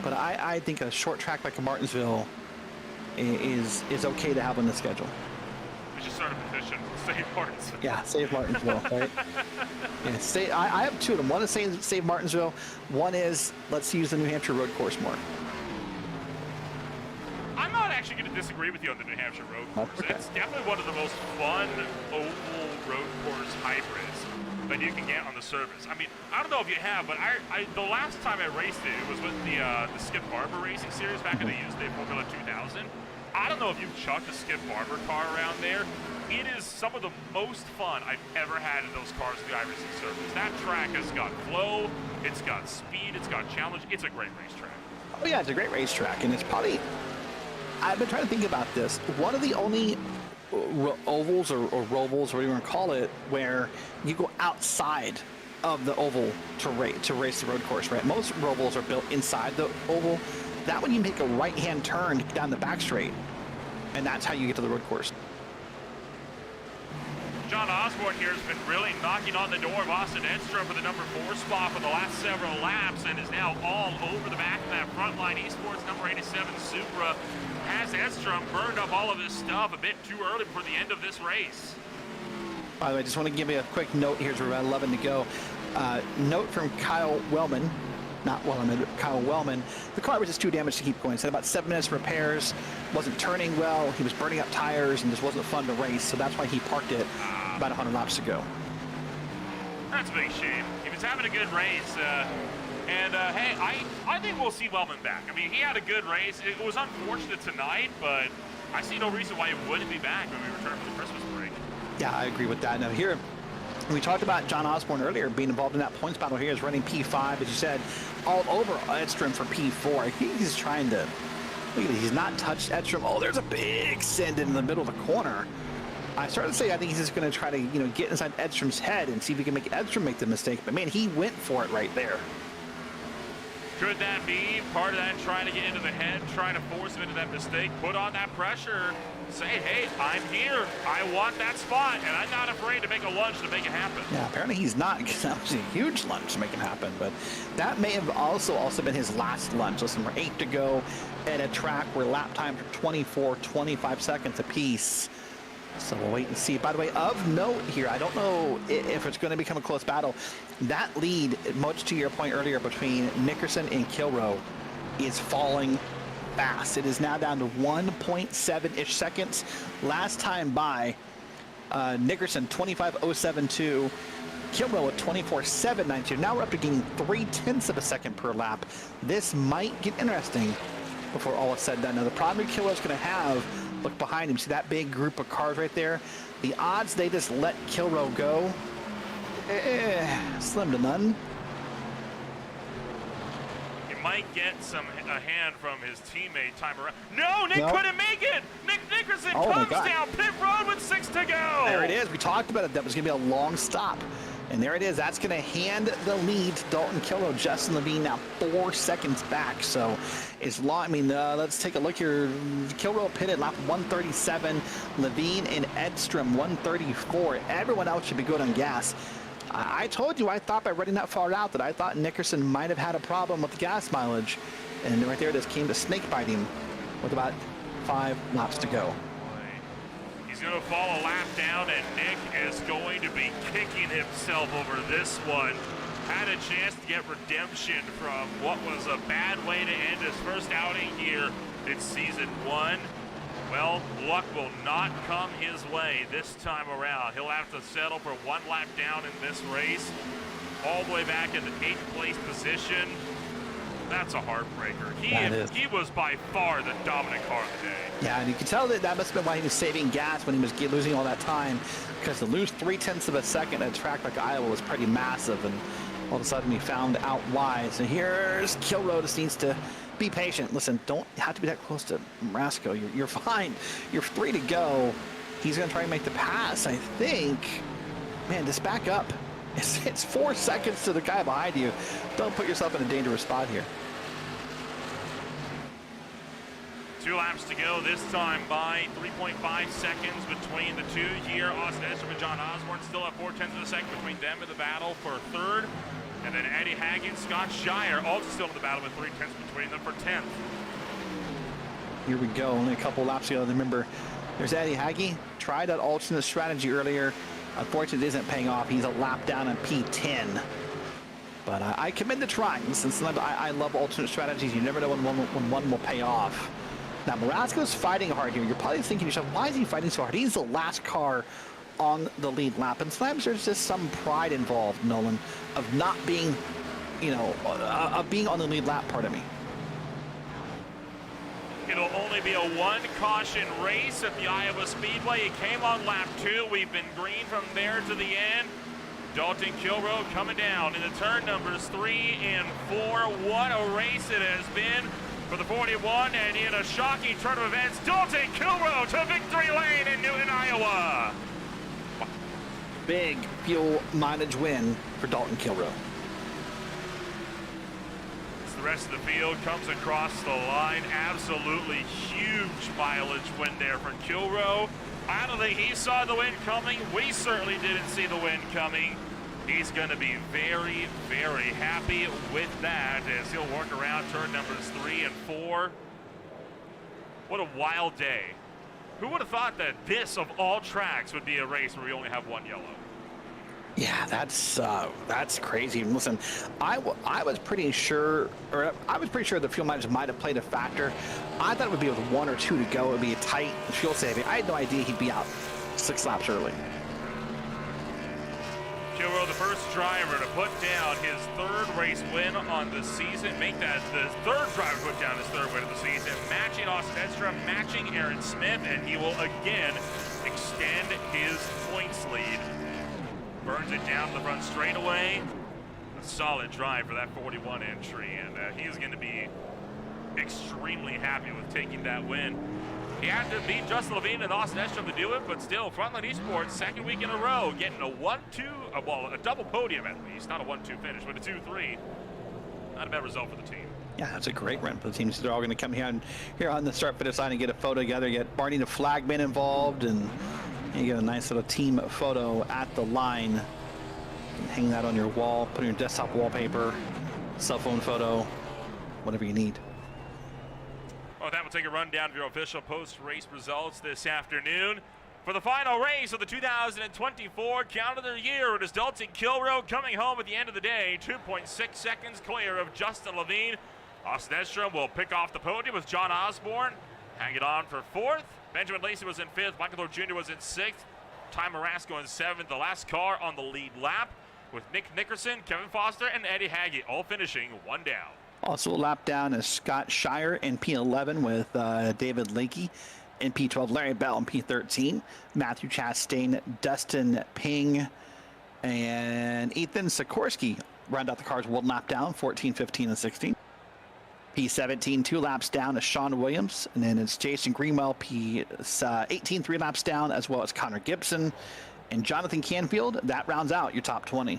But I think a short track like a Martinsville is okay to have on the schedule. We should start a petition. Save Martinsville. Yeah, save Martinsville, right? Yeah, I have two of them. One is save Martinsville. One is let's use the New Hampshire road course more. I'm not actually going to disagree with you on the New Hampshire road course. Okay. It's definitely one of the most fun oval road course hybrids that you can get on the surface. I mean, I don't know if you have, but the last time I raced it, it was with the Skip Barber Racing Series back in the Tuesday Formula 2000. I don't know if you've chucked a Skip Barber car around there. It is some of the most fun I've ever had in those cars on the iRacing surface. That track has got flow, it's got speed, it's got challenge. It's a great racetrack. Oh yeah, it's a great racetrack, and it's probably, I've been trying to think about this, one of the only ovals or rovals, or whatever you want to call it, where you go outside of the oval to race the road course, right? Most rovals are built inside the oval. That one you make a right-hand turn down the back straight, and that's how you get to the road course. John Osborne here has been really knocking on the door of Austin Edstrom for the number 4 spot for the last several laps, and is now all over the back of that front line. Esports number 87 Supra has Edstrom burned up all of his stuff a bit too early before the end of this race. By the way, I just want to give you a quick note here as we're about 11 to go. Note from Kyle Wellman. Not Wellman, but Kyle Wellman. The car was just too damaged to keep going. So about 7 minutes of repairs, wasn't turning well, he was burning up tires, and just wasn't fun to race. So that's why he parked it about 100 laps to go. That's a big shame. He was having a good race. Hey, I think we'll see Wellman back. I mean, he had a good race. It was unfortunate tonight, but I see no reason why he wouldn't be back when we return for the Christmas break. Yeah, I agree with that. Now here, we talked about John Osborne earlier being involved in that points battle here. He's running P5, as you said, all over Edstrom for P4. I think he's trying to, look at it, he's not touched Edstrom. Oh, there's a big send in the middle of the corner. I started to say I think he's just going to try to, get inside Edstrom's head and see if he can make Edstrom make the mistake. But man, he went for it right there. Could that be part of that, trying to get into the head, trying to force him into that mistake, put on that pressure, say, hey, I'm here, I want that spot, and I'm not afraid to make a lunge to make it happen. Yeah, apparently he's not, because that was a huge lunge to make it happen, but that may have also been his last lunge. Listen, we're 8 to go at a track where lap times are 24, 25 seconds apiece. So we'll wait and see. By the way, of note here, I don't know if it's going to become a close battle. That lead, much to your point earlier, between Nickerson and Kilroe is falling fast. It is now down to 1.7-ish seconds. Last time by, Nickerson 25.072, Kilroe at 24.792. Now we're up to gaining 0.3 of a second per lap. This might get interesting before all is said and done. Now the problem Kilroe's going to have, look behind him, see that big group of cars right there? The odds they just let Kilroe go, slim to none. He might get a hand from his teammate time around. No, Nick couldn't make it! Nick Nickerson comes down pit road with 6 to go! There it is. We talked about it. That was going to be a long stop. And there it is. That's going to hand the lead to Dalton Kilroe. Justin Levine now 4 seconds back. So it's long. I mean, let's take a look here. Kilroe pitted lap 137. Levine and Edstrom 134. Everyone else should be good on gas. I told you, I thought by running that far out that I thought Nickerson might have had a problem with the gas mileage. And right there it is, came to snake biting with about 5 laps to go. He's going to fall a lap down, and Nick is going to be kicking himself over this one. Had a chance to get redemption from what was a bad way to end his first outing here in season 1. Well, luck will not come his way this time around. He'll have to settle for 1 lap down in this race, all the way back in the 8th place position. That's a heartbreaker. He was by far the dominant car of the day. Yeah, and you can tell that must have been why he was saving gas when he was losing all that time, because to lose 0.3 of a second at a track like Iowa was pretty massive, and all of a sudden he found out why. So here's Kilroe, just needs to be patient. Listen, don't have to be that close to Marasco. You're fine. You're 3 to go. He's going to try and make the pass, I think. Man, just back up. It's 4 seconds to the guy behind you. Don't put yourself in a dangerous spot here. 2 laps to go, this time by 3.5 seconds between the two here. Austin Edstrom and John Osborne still at 0.4 of a second between them in the battle for 3rd. And then Eddie Haggin, Scott Shire also still in the battle with 0.3 between them for 10th. Here we go, only a couple laps ago. Remember, there's Eddie Haggin. Tried that alternate strategy earlier. Unfortunately, it isn't paying off. He's a lap down on P10. But I commend the trying. Listen, sometimes I love alternate strategies. You never know when one will pay off. Now, Marasco's fighting hard here. You're probably thinking to yourself, why is he fighting so hard? He's the last car on the lead lap. And sometimes there's just some pride involved, Nolan, of not being, of being on the lead lap, pardon me. It'll only be a 1 caution race at the Iowa Speedway. It came on lap 2. We've been green from there to the end. Dalton Kilroe coming down in the turn numbers 3 and 4. What a race it has been for the 41, and in a shocking turn of events, Dalton Kilroe to victory lane in Newton, Iowa. Big fuel mileage win for Dalton Kilroe. As the rest of the field comes across the line, absolutely huge mileage win there for Kilroe. I don't think he saw the win coming. We certainly didn't see the win coming. He's going to be very, very happy with that as he'll work around turn numbers 3 and 4. What a wild day. Who would have thought that this, of all tracks, would be a race where we only have 1 yellow? Yeah, that's crazy. Listen, I was pretty sure the fuel mileage might have played a factor. I thought it would be with 1 or 2 to go. It would be a tight fuel saving. I had no idea he'd be out 6 laps early. Kilroe, the first driver to put down his 3rd race win on the season, make that the 3rd driver to put down his 3rd win of the season, matching Austin Edstrom, matching Aaron Smith, and he will again extend his points lead. Burns it down to the front straightaway. A solid drive for that 41 entry, and he's going to be extremely happy with taking that win. He had to beat Justin Levine and Austin Edstrom to do it, but still, Frontline Esports, second week in a row, getting a 1-2, well, a double podium at least. Not a 1-2 finish, but a 2-3. Not a bad result for the team. Yeah, that's a great run for the teams. They're all going to come here on the start-finish line and get a photo together. Get Barney the Flagman involved, and you get a nice little team photo at the line. Hang that on your wall, put it in your desktop wallpaper, cell phone photo, whatever you need. Well, that will take a rundown of your official post-race results this afternoon. For the final race of the 2024 calendar year, it is Dalton Kilroe coming home at the end of the day, 2.6 seconds clear of Justin Levine. Austin Edstrom will pick off the podium with John Osborne. Hang it on for fourth. Benjamin Lacey was in fifth. Michael Thorpe Jr. was in sixth. Ty Marasco in seventh. The last car on the lead lap with Nick Nickerson, Kevin Foster, and Eddie Haggy all finishing one down. Also a lap down is Scott Shire in P11 with David Lakey in P12, Larry Bell in P13, Matthew Chastain, Dustin Ping, and Ethan Sikorsky round out the cars one lap down, 14, 15, and 16. P17, 2 laps down is Sean Williams, and then it's Jason Greenwell, P18, 3 laps down, as well as Connor Gibson and Jonathan Canfield. That rounds out your top 20.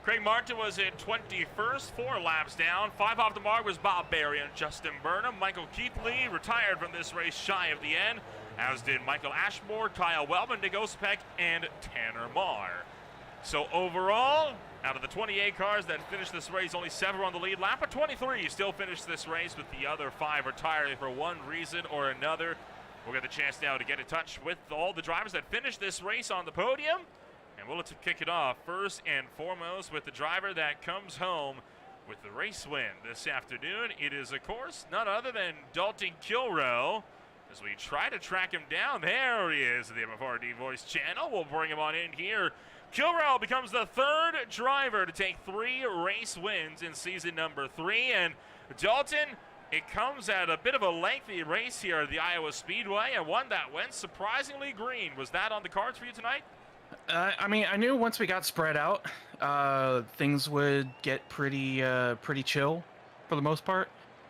Craig Martin was in 21st, 4 laps down. 5 off the mark was Bob Berry and Justin Burnham. Michael Keithley retired from this race shy of the end, as did Michael Ashmore, Kyle Wellman, Nick Osipek, and Tanner Marr. So overall, out of the 28 cars that finished this race, only 7 were on the lead lap, but 23 still finished this race, with the other 5 retiring for one reason or another. We'll get the chance now to get in touch with all the drivers that finished this race on the podium. And we'll kick it off first and foremost with the driver that comes home with the race win this afternoon. It is, of course, none other than Dalton Kilroe. As we try to track him down, there he is, the MFRD voice channel. We'll bring him on in here. Kilroe becomes the 3rd driver to take 3 race wins in season number 3. And Dalton, it comes at a bit of a lengthy race here at the Iowa Speedway, and one that went surprisingly green. Was that on the cards for you tonight? I mean, I knew once we got spread out, things would get pretty chill for the most part.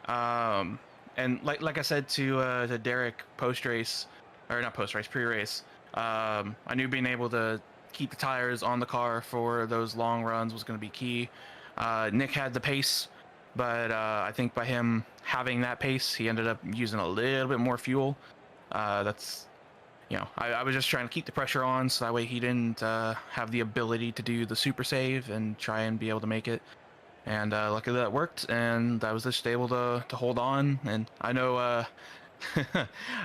And like I said to Derek post-race, or not post-race, pre-race, I knew being able to keep the tires on the car for those long runs was going to be key. Nick had the pace, but I think by him having that pace, he ended up using a little bit more fuel. That's, you know, I was just trying to keep the pressure on so that way he didn't have the ability to do the super save and try and be able to make it. And luckily that worked, and I was just able to hold on. And I know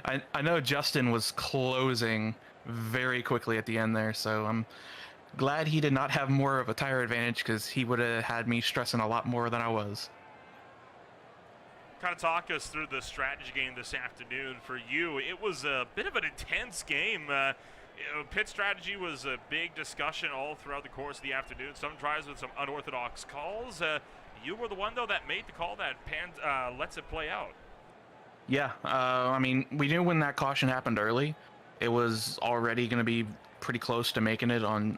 I know Justin was closing very quickly at the end there, so I'm glad he did not have more of a tire advantage, because he would have had me stressing a lot more than I was. Kind of talk us through the strategy game this afternoon for you. It was a bit of an intense game. Pit strategy was a big discussion all throughout the course of the afternoon. Some drives with some unorthodox calls. You were the one, though, that made the call that lets it play out. Yeah, I mean, we knew when that caution happened early, it was already going to be pretty close to making it on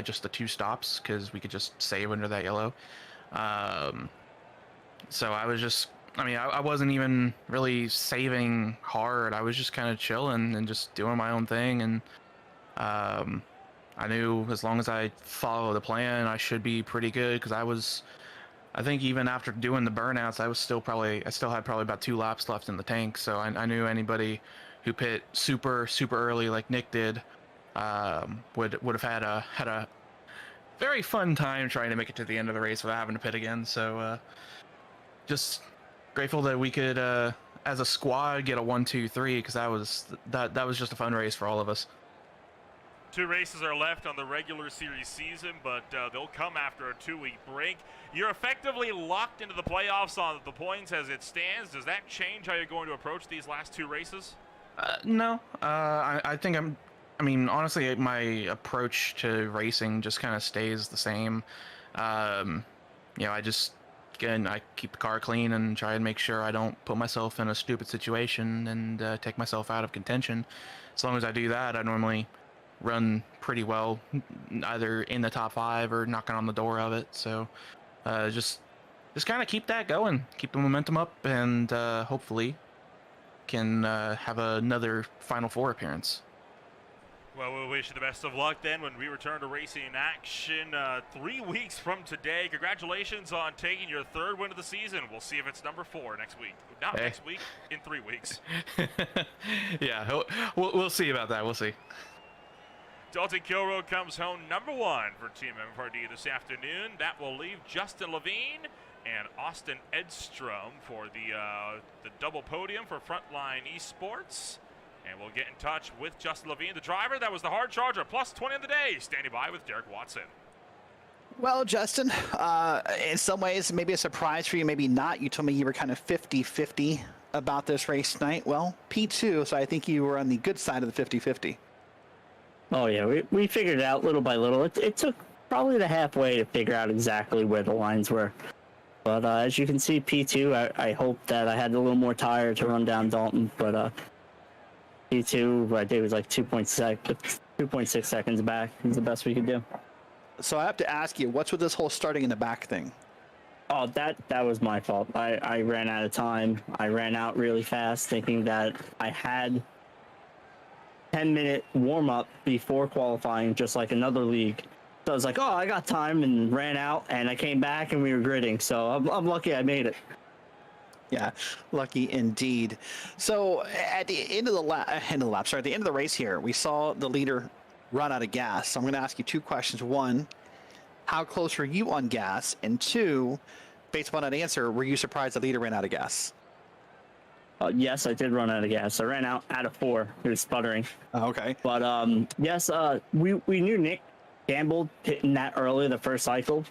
just the 2 stops, because we could just save under that yellow. So I was just, I mean, I wasn't even really saving hard. I was just kind of chilling and just doing my own thing. And I knew as long as I follow the plan, I should be pretty good, because I think even after doing the burnouts, I still had probably about 2 laps left in the tank. So I knew anybody who pit super early like Nick did would have had a very fun time trying to make it to the end of the race without having to pit again. So just grateful that we could, as a squad, get a 1-2-3, because that was just a fun race for all of us. 2 races are left on the regular series season, but they'll come after a 2-week break. You're effectively locked into the playoffs on the points as it stands. Does that change how you're going to approach these last 2 races? No. I think I mean, honestly, my approach to racing just kind of stays the same. You know, I keep the car clean and try and make sure I don't put myself in a stupid situation and take myself out of contention. As long as I do that, I normally run pretty well, either in the top 5 or knocking on the door of it. So just kind of keep that going, keep the momentum up, and hopefully can have another Final Four appearance. Well, we'll wish you the best of luck then when we return to racing action 3 weeks from today. Congratulations on taking your 3rd win of the season. We'll see if it's number 4 next week. Not next week, in 3 weeks. Yeah, we'll see about that. We'll see. Dalton Kilroe comes home number 1 for Team MFRD this afternoon. That will leave Justin Levine and Austin Edstrom for the double podium for Frontline Esports. And we'll get in touch with Justin Levine, the driver. That was the hard charger, plus 20 on the day. Standing by with Derek Watson. Well, Justin, in some ways, maybe a surprise for you, maybe not. You told me you were kind of 50-50 about this race tonight. Well, P2, so I think you were on the good side of the 50-50. Oh, yeah, we figured it out little by little. It took probably the halfway to figure out exactly where the lines were. But as you can see, P2, I hope that I had a little more tire to run down Dalton, but P2, I think it was like 2.6 seconds back. Is the best we could do. So I have to ask you, what's with this whole starting in the back thing? Oh, that was my fault. I ran out of time. I ran out really fast thinking that I had 10-minute warm-up before qualifying, just like another league. So I was like, oh, I got time, and ran out, and I came back, and we were gridding. So I'm lucky I made it. Yeah, lucky indeed. So at the end of the end of the race here, we saw the leader run out of gas. So I'm going to ask you 2 questions. 1, how close were you on gas? And 2, based upon that answer, were you surprised the leader ran out of gas? Yes, I did run out of gas. I ran out of 4. It was sputtering. Oh, okay. But yes, we knew Nick gambled hitting that early the first cycle.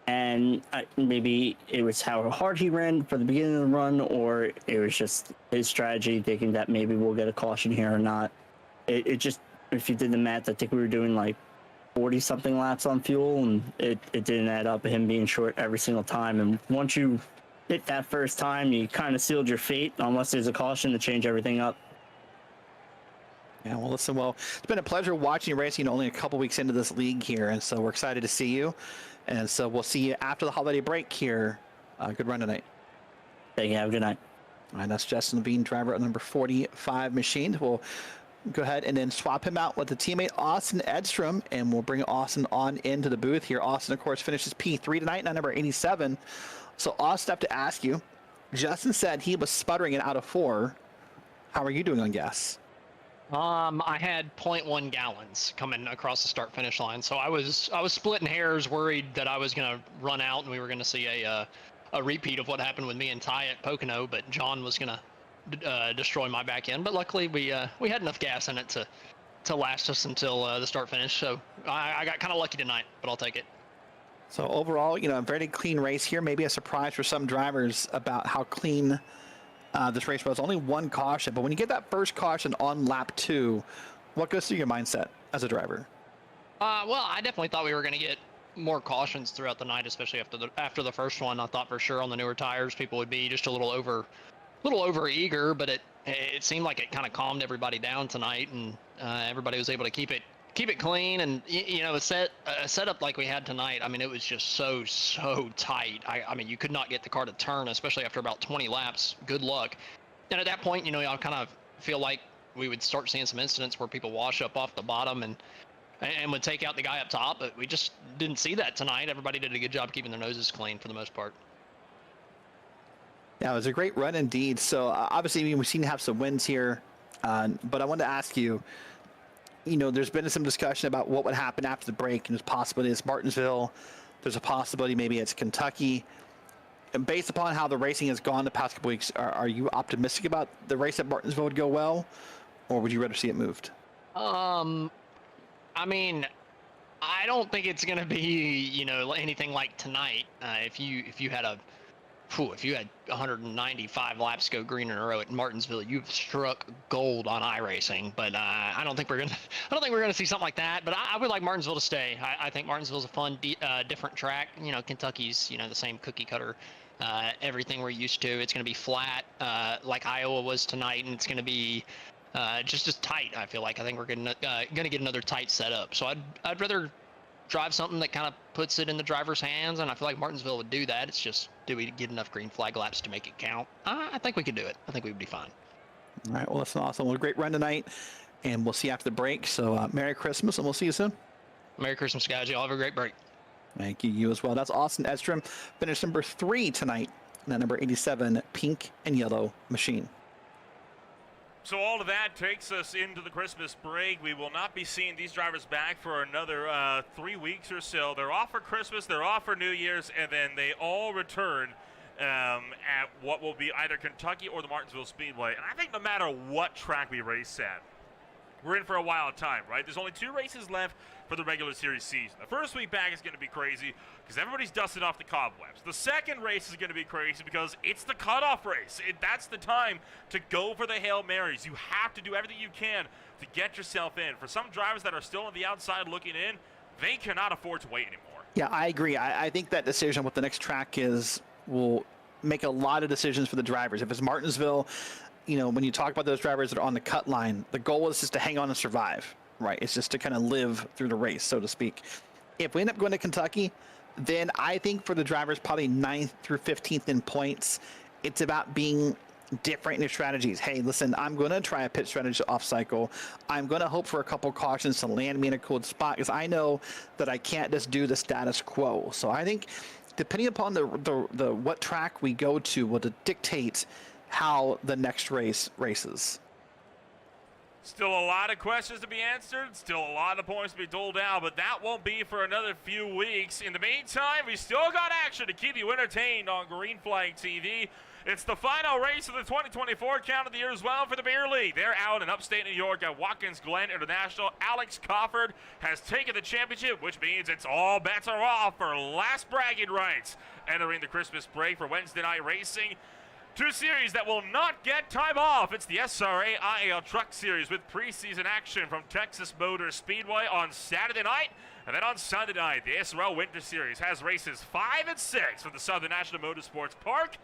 And maybe it was how hard he ran for the beginning of the run, or it was just his strategy, thinking that maybe we'll get a caution here or not. It just, if you did the math, I think we were doing like 40-something laps on fuel, and it didn't add up, him being short every single time. And once you hit that first time, you kind of sealed your fate, unless there's a caution to change everything up. Yeah, well, listen, it's been a pleasure watching you racing only a couple weeks into this league here, and so we're excited to see you. And so we'll see you after the holiday break here. Good run tonight. Thank you. Have a good night. All right, that's Justin Levine, driver of number 45 machine. We'll go ahead and then swap him out with the teammate Austin Edstrom, and we'll bring Austin on into the booth here. Austin, of course, finishes P3 tonight, not number 87. So, Austin, I have to ask you, Justin said he was sputtering it out of 4. How are you doing on gas? I had 0.1 gallons coming across the start finish line, so I was splitting hairs, worried that I was gonna run out and we were gonna see a repeat of what happened with me and Ty at Pocono, but John was gonna destroy my back end. But luckily we had enough gas in it to last us until the start finish. So I got kind of lucky tonight, but I'll take it. So overall, a very clean race here. Maybe a surprise for some drivers about how clean this race was. Only 1 caution, but when you get that first caution on lap 2, what goes through your mindset as a driver? Well, I definitely thought we were going to get more cautions throughout the night, especially after the first one. I thought for sure on the newer tires people would be just a little over eager, but it seemed like it kind of calmed everybody down tonight, and everybody was able to keep it clean. And a setup like we had tonight, I mean, it was just so tight. I mean, you could not get the car to turn, especially after about 20 laps. Good luck. And at that point, I kind of feel like we would start seeing some incidents where people wash up off the bottom and would take out the guy up top, but we just didn't see that tonight. Everybody did a good job keeping their noses clean for the most part. Yeah, it was a great run indeed. So obviously we've seen you have some wins here, but I wanted to ask you, there's been some discussion about what would happen after the break, and there's a possibility it's Martinsville. There's a possibility maybe it's Kentucky. And based upon how the racing has gone the past couple weeks, are you optimistic about the race at Martinsville would go well, or would you rather see it moved? I mean, I don't think it's going to be, anything like tonight. If you had 195 laps go green in a row at Martinsville, you've struck gold on iRacing. But I don't think we're gonna see something like that. But I would like Martinsville to stay. I think Martinsville's a fun, different track. Kentucky's the same cookie cutter, everything we're used to. It's gonna be flat, like Iowa was tonight, and it's gonna be just as tight. I feel like I think we're gonna get another tight setup. So I'd rather drive something that kind of puts it in the driver's hands, and I feel like Martinsville would do that. It's just, do we get enough green flag laps to make it count? I think we could do it. I think we would be fine. All right, well, that's awesome. Well, great run tonight, and we'll see you after the break. So Merry Christmas, and we'll see you soon. Merry Christmas, guys. Y'all have a great break. Thank you. You as well. That's Austin Edstrom. Finished number 3 tonight. And that number 87, pink and yellow machine. So all of that takes us into the Christmas break. We will not be seeing these drivers back for another 3 weeks or so. They're off for Christmas, they're off for New Year's, and then they all return at what will be either Kentucky or the Martinsville Speedway. And I think no matter what track we race at, we're in for a wild time, right? There's only 2 races left for the regular series season. The first week back is going to be crazy because everybody's dusted off the cobwebs. The second race is going to be crazy because it's the cutoff race. That's the time to go for the Hail Marys. You have to do everything you can to get yourself in. For some drivers that are still on the outside looking in, they cannot afford to wait anymore. Yeah, I agree. I think that decision, what the next track is, will make a lot of decisions for the drivers. If it's Martinsville, you know, when you talk about those drivers that are on the cut line, the goal is just to hang on and survive, right? It's just to kind of live through the race, so to speak. If we end up going to Kentucky, then I think for the drivers probably 9th through 15th in points, it's about being different in your strategies. Hey, listen, I'm going to try a pit strategy off cycle. I'm going to hope for a couple cautions to land me in a cool spot because I know that I can't just do the status quo. So I think depending upon the what track we go to will dictate how the next race races. Still a lot of questions to be answered, still a lot of points to be doled out, but that won't be for another few weeks. In the meantime, we still got action to keep you entertained on Green Flag TV. It's the final race of the 2024 count of the year as well for the Beer League. They're out in upstate New York at Watkins Glen International. Alex Cofford has taken the championship, which means it's all bets are off for last bragging rights. Entering the Christmas break for Wednesday night racing. 2 series that will not get time off. It's the SRA IAL Truck Series with preseason action from Texas Motor Speedway on Saturday night. And then on Sunday night, the SRL Winter Series has races 5 and 6 from the Southern National Motorsports Park,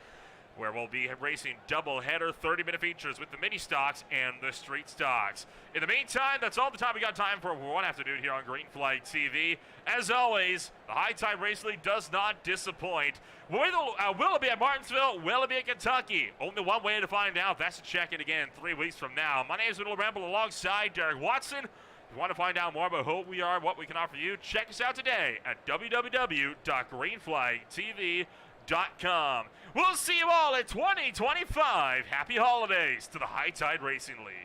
where we'll be racing double-header 30-minute features with the mini stocks and the street stocks. In the meantime, that's all the time we got time for one afternoon here on Green Flag TV. As always, the High Tide Race League does not disappoint. Will it be at Martinsville? Will it be at Kentucky? Only one way to find out. That's to check in again 3 weeks from now. My name is Little Ramble alongside Derek Watson. If you want to find out more about who we are and what we can offer you, check us out today at www.greenflagtv.com. We'll see you all at 2025. Happy holidays to the High Tide Racing League.